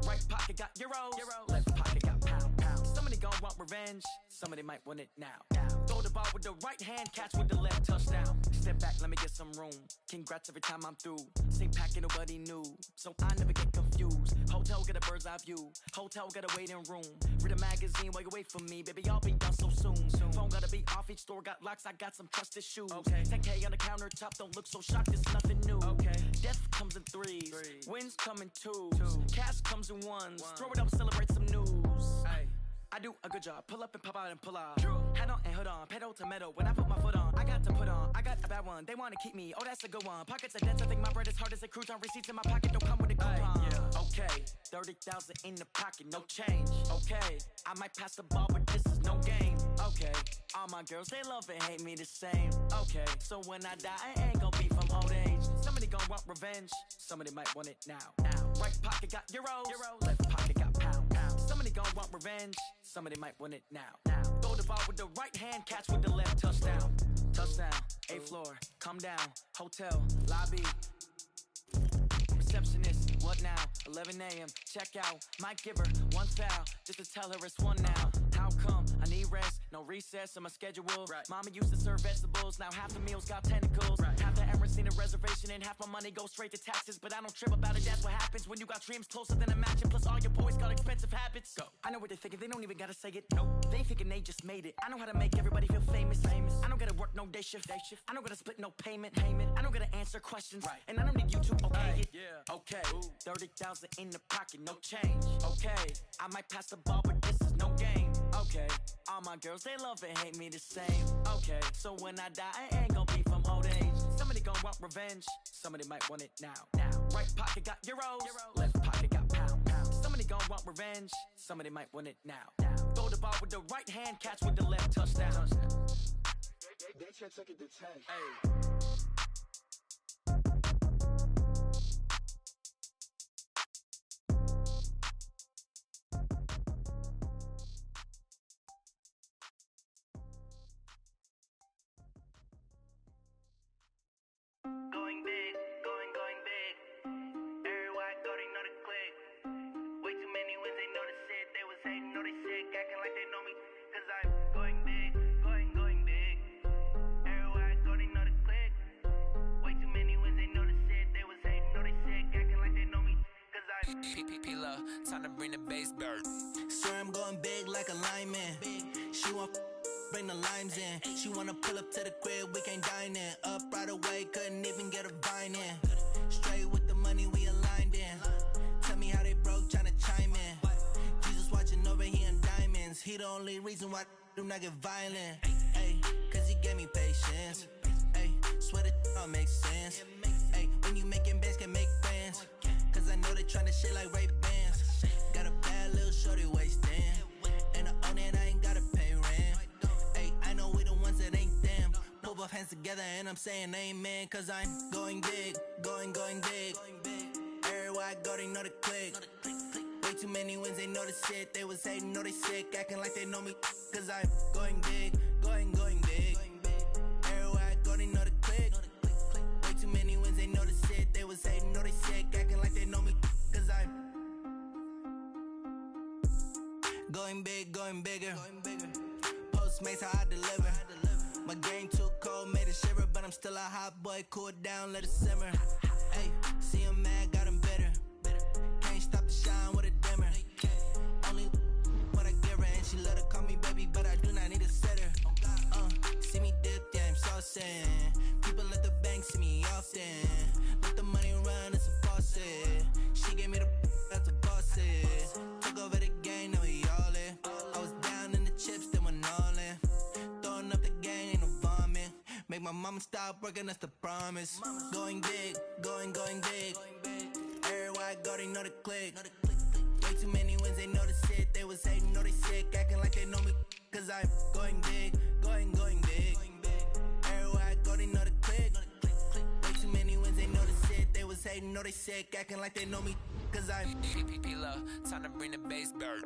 Right pocket got euros, left pocket got pound. Somebody gon' want revenge, somebody might want it now. Throw the ball with the right hand, catch with the left, touchdown. Step back, let me get some room. Congrats every time I'm through. Same packet, nobody knew, so I never get confused. Hotel get a bird's eye view, hotel got a waiting room. Read a magazine while you wait for me, baby, I'll be done so soon. Phone gotta be off, each store got locks, I got some trusted shoes. 10K on the countertop, don't look so shocked, it's nothing new. Death comes in threes, wins come in twos, cash comes in ones. Throw it up, celebrate some news. I do a good job, pull up and pop out and pull out. Head on and hood on, pedal to metal. When I put my foot on, I got to put on. I got a bad one, they wanna keep me, oh that's a good one. Pockets are dense, I think my bread is hard as a crouton. Receipts in my pocket, don't come with a coupon. Okay, 30,000 in the pocket, no change. Okay, I might pass the ball, but this is no game. Okay, all my girls, they love and hate me the same. Okay, so when I die, I ain't gon' be from old age. Somebody gon' want revenge, somebody might want it now. Right pocket got euros, left pocket got pound. Somebody gon' want revenge, somebody might want it now. Throw the ball with the right hand, catch with the left, touchdown. Touchdown, 8th floor, come down, hotel, lobby. Receptionist, what now? 11 a.m., check out, might give her one foul, just to tell her it's one now. How come? I need rest, no recess in my schedule. Mama used to serve vegetables, now half the meals got tentacles. Half the errands need a reservation and half my money goes straight to taxes. But I don't trip about it, that's what happens when you got dreams closer than a mansion. Plus all your boys got expensive habits. Go. I know what they're thinking, they don't even gotta say it. Nope. They thinking they just made it. I know how to make everybody feel famous. I don't gotta work no day shift. I don't gotta split no payment. I don't gotta answer questions. And I don't need you to okay it. Okay, 30,000 in the pocket, no change. Okay, I might pass the ball, but this is no game. Okay, all my girls, they love and hate me the same. Okay, so when I die, I ain't gon' be from old age. Somebody gon' want revenge, somebody might want it now. Right pocket got euros, left pocket got pound. Somebody gon' want revenge, somebody might want it now. Throw the ball with the right hand, catch with the left, touchdown. They can't take it to 10. Going big, going big. Everywhere I go, they know the click. Way too many wins, they know the shit. They was hating, know they sick, acting like they know me. Cause I'm going big, going big. Everywhere I go, they know the click. Way too many wins, they know the shit. They was hating, know they sick, acting like they know me. Cause I'm P-P-P-Love, time to bring the bass bird. Swear I'm going big like a lineman. She want bring the limes in. She wanna pull up to the crib, we can't dine in. Up right away, couldn't even get a vine in. Straight with the money, we aligned in. Tell me how they broke, tryna chime in. Jesus watching over here in diamonds. He the only reason why I do not get violent. Ay, cause he gave me patience. Ay, swear that all makes sense. Ay, when you making bands, can make friends. Cause I know they tryna shit like Ray-Bans. Got a bad little shorty wasting. And I own it, I ain't gotta pay rent. Ay, I know we the ones that ain't them. Pull both hands together and I'm saying amen. Cause I'm going big, going big. Everywhere I go, they know the click. Way too many wins, they know the shit. They was hating, know they sick, acting like they know me. Cause I'm going big, going big. Everywhere I go, they know the click. Way too many wins, they know the shit. They was hating, know they sick, acting like they know me. Cause I'm going big, going bigger. Postmates, how I deliver. My game too cold, made it shiver. But I'm still a hot boy, cool down, let it simmer. Hey, see him mad, got him bitter. Can't stop the shine with a dimmer. Only what I give her, and she love to call me baby, but I do not need a sitter. See me dip, yeah, I'm saucing. People at the bank see me often. Let the money run, it's a faucet. She gave me the that's a boss is. Took over the game, now we all in. I was down in the chips, then went all in. Throwing up the game, ain't no vomit. Make my mama stop working, that's the promise. Going big, going big. Everywhere I go, they know the click. Way too many wins, they know the shit. They was hating, know they sick, acting like they know me. Cause I'm going big, going big. Everywhere I go, they know the click. Way too many wins, they know the shit. They was hating, know they sick, acting like they know me. Cause I'm P-P-P-Love, time to bring the bass bird.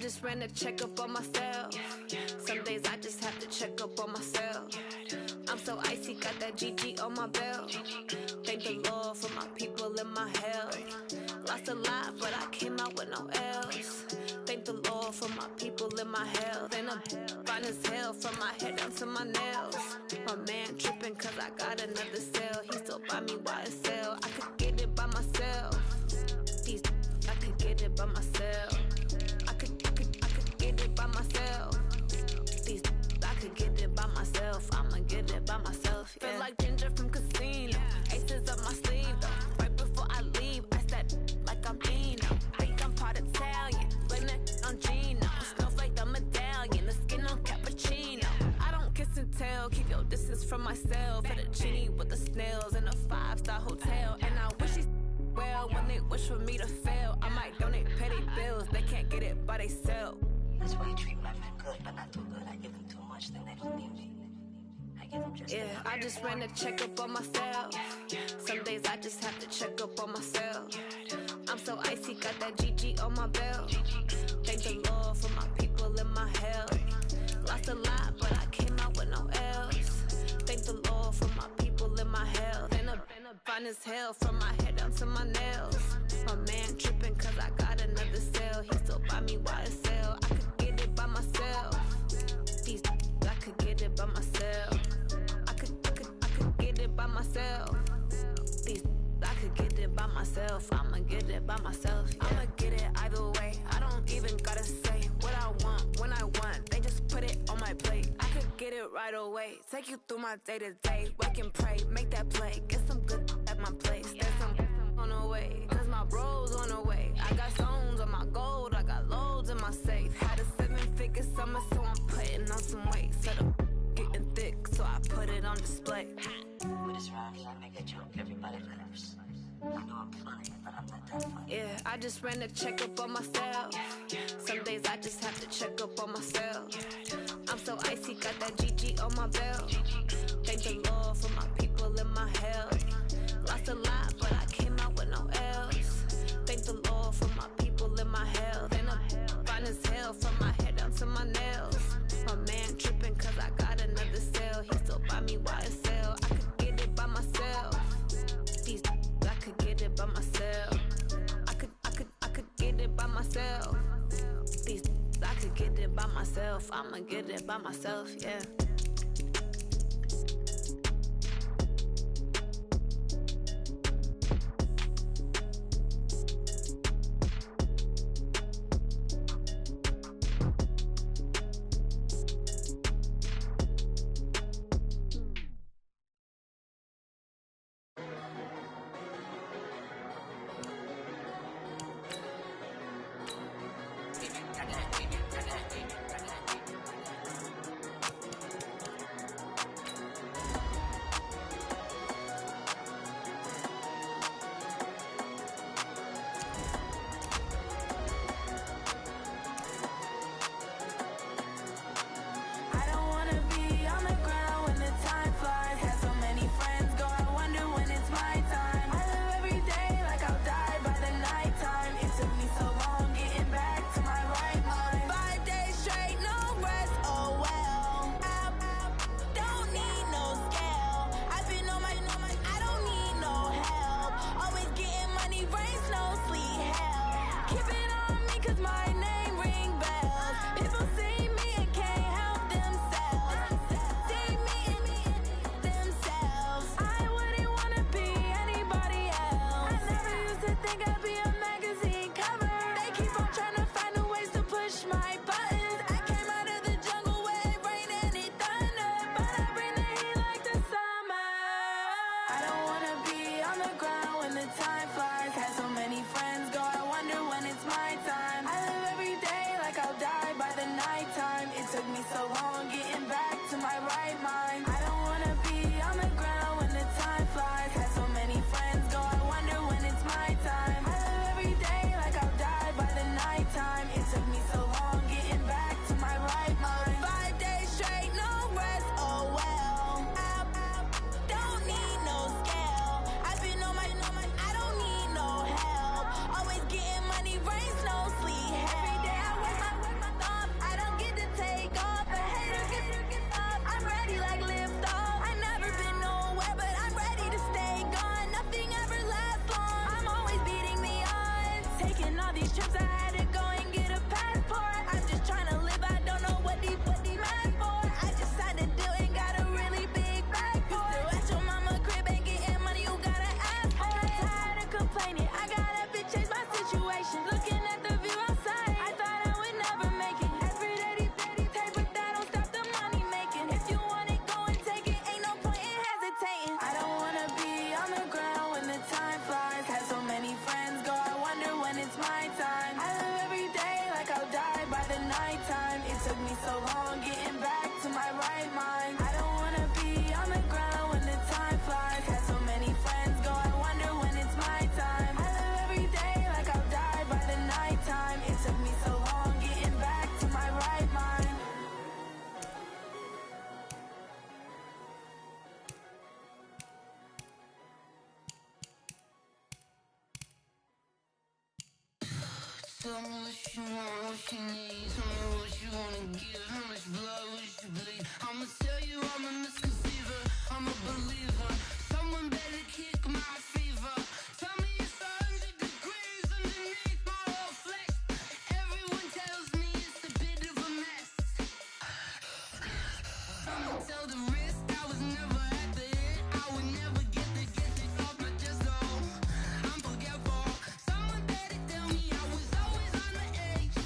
just ran a checkup on myself. Some days I just have to check up on myself. I'm so icy, got that GG on my belt. Thank the Lord for my people in my health. Lost a lot, but I came out with no L's. Thank the Lord for my people in my health. And I'm fine as hell from my head down to my nails. My man tripping cause I got another cell. He still buy me YSL. I could get it by myself. These I could get it by myself. I could get it by myself. These I could get it by myself. I'ma get it by myself. Yeah. Feel like Ginger from Casino. Aces up my sleeve though. Right before I leave, I said like I'm Dino. Think I'm part Italian. Blame it on Gino. Snowflake the medallion. The skin on cappuccino. I don't kiss and tell. Keep your distance from myself. For the genie with the snails in a 5-star hotel. And I wish he's well when they wish for me to fail. I might donate petty bills. They can't get it by they sell. That's why you treat my friend good, but not too good. I give them too much, then they don't need me. I give them just enough. I just ran a checkup on myself. Some days I just have to check up on myself. I'm so icy, got that GG on my belt. Thank the Lord for my people in my health. Lost a lot, but I came out with no L's. Thank the Lord for my people in my health. And I'm fine as hell from my head down to my nails. My man tripping cause I got another cell. He still buy me YSL. I could get it by myself. These I could get it by myself. I could get it by myself. These I could get it by myself. I'ma get it by myself. Yeah. I'ma get it either way. I don't even gotta say what I want when I want. They just put it on my plate. I could get it right away. Take you through my day to day. Work and pray, make that play. Get some good at my place. There's some on the way. Cause my bros on the way. I got stones on my gold. I got loads in my safe. Had a 7-figure summer, so I'm putting on some weight. Set up getting thick, so I put it on display. With this round here, I make a joke. Everybody laughs. I know I'm funny, but I'm not that funny. Yeah, I just ran a checkup on myself. Some days I just have to check up on myself. I'm so icy, got that GG on my belt. Thank the Lord for my people in my health. Lost a lot, but I came out with no L's. Thank the Lord for my people in my health. And I'm fine as hell from my head down to my nails. My man tripping cause I got another cell. He still buy me YSL. I could get it by myself. These I could get it by myself. I could get it by myself. These I could get it by myself. I'ma get it by myself, yeah. nighttime. It took me so long getting back to my right mind. I don't wanna be on the ground when the time flies. Had so many friends go, I wonder when it's my time. I live every day like I'll die by the nighttime. It took me so long getting back to my right mind. Tell me what you want, what you need. Tell me what you wanna give. How much blood would you bleed? I'ma tell you I'm a misconceiver. I'm a believer. Someone better kick my fever. Tell me it's 100 degrees underneath my whole flesh. Everyone tells me it's a bit of a mess. I'ma tell the risk I was never at the hit. I would never get this off my chest though. I'm forgetful. Someone better tell me I was always on the edge.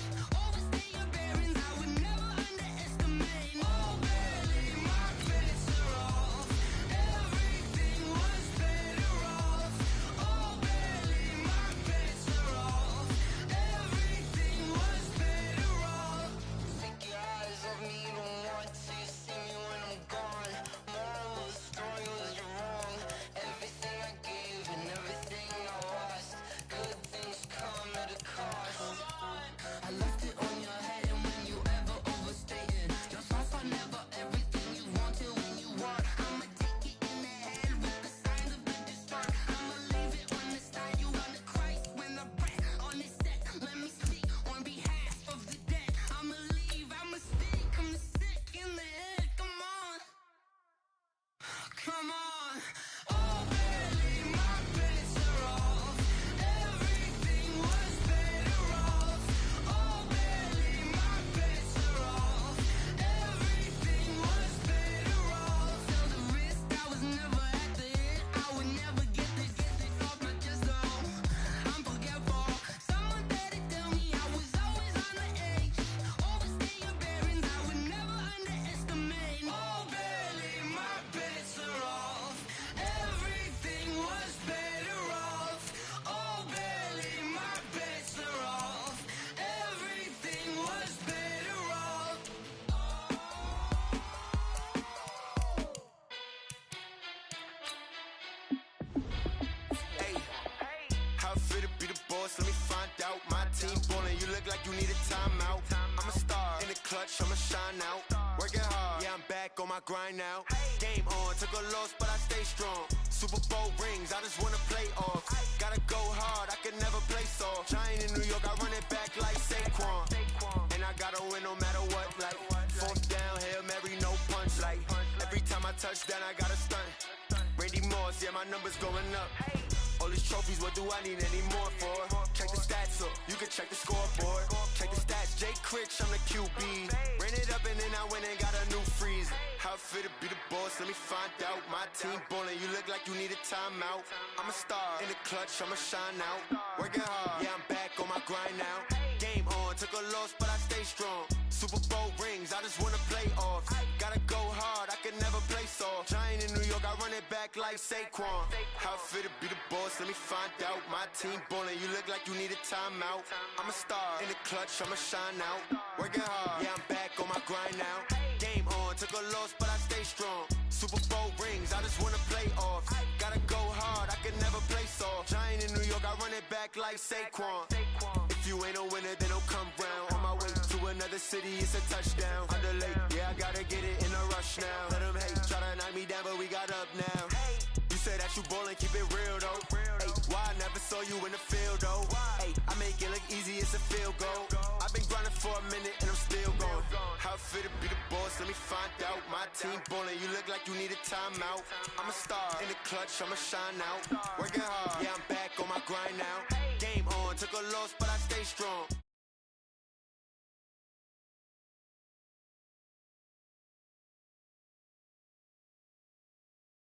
Overstay your bearings, I would never underestimate. Oh, barely, my bets are off. Everything was better off. Oh, barely, my bets are off. Everything was better off. Take your eyes off me, don't want to see me when I'm gone. Moral of the story was you're wrong. Everything I gave and everything I lost. Good things come at a cost. I left it on your head, and when you ever overstay it, your thoughts are never everything you wanted when you want. I'ma take it in the head with the signs of the distort. I'ma leave it on the side. You on the Christ when the breath on the set. Let me speak on behalf of the dead. I'ma leave, I'ma speak. I'm sick in the head. Come on, come on. Oh, barely, my bets are off. Everything was better off. Oh, barely, my bets are off. Everything was better off. Tell the risk I was never at the hit. I would never get this off my chest though. I'm forgetful. Someone better tell me I was always on the edge. Overstay your bearings, I would never underestimate. Oh, barely, my bets are off. Everything was better off. Oh, barely, my bets are off. Everything was better off. Hey, how it feel to be the boss? Let me find out. My team ballin', you look like you need a timeout. I'm a star in the clutch, I'ma shine out. Working hard, yeah, I'm back on my grind now. Game on, took a loss, but I stay strong. Super Bowl rings, I just wanna play off. Gotta go hard, I can never play soft. Giant in New York, I run it back like Saquon. And I gotta win no matter what, like fourth down, Hail Mary, no punch. Like every time I touch down, I gotta stunt. Randy Moss, yeah, my numbers going up. All these trophies, what do I need any more for? Check the stats up, you can check the scoreboard. Check the stats, Jay Critch, I'm the QB. Ran it up and then I went and got a new freeze. How it feel to be the boss, let me find out. My team ballin', you look like you need a timeout. I'm a star in the clutch, I'ma shine out. Working hard, yeah, I'm back on my grind now. Game on, took a loss, but I stay strong. Super Bowl rings, I just wanna play off. Gotta go hard, I can never play soft. Giant in New York, I run it back like Saquon. How it feel to be the boss, let me find out. My team ballin', you look like you need a timeout. I'm a star in the clutch, I'ma shine out. Working hard, yeah, I'm back on my grind now. Game on, took a loss, but I stay strong. Super Bowl rings, I just wanna play off. Gotta go hard, I can never play soft. Giant in New York, I run it back like Saquon. If you ain't a winner, then don't come round. On my way to another city, it's a touchdown. Underlay, yeah, I gotta get it in a rush now. Let them hate, try to knock me down, but we got up now. You say that you ballin', keep it real though. Hey, why I never saw you in the field though? Hey, I make it look easy, it's a field goal. I've been grinding for a minute and I'm still going. How it feel to be the boss, let me find out. My team ballin', you look like you need a timeout. I'm a star in the clutch, I'ma shine out. Working hard, yeah, I'm back on my grind now. Game on, took a loss, but I stay strong.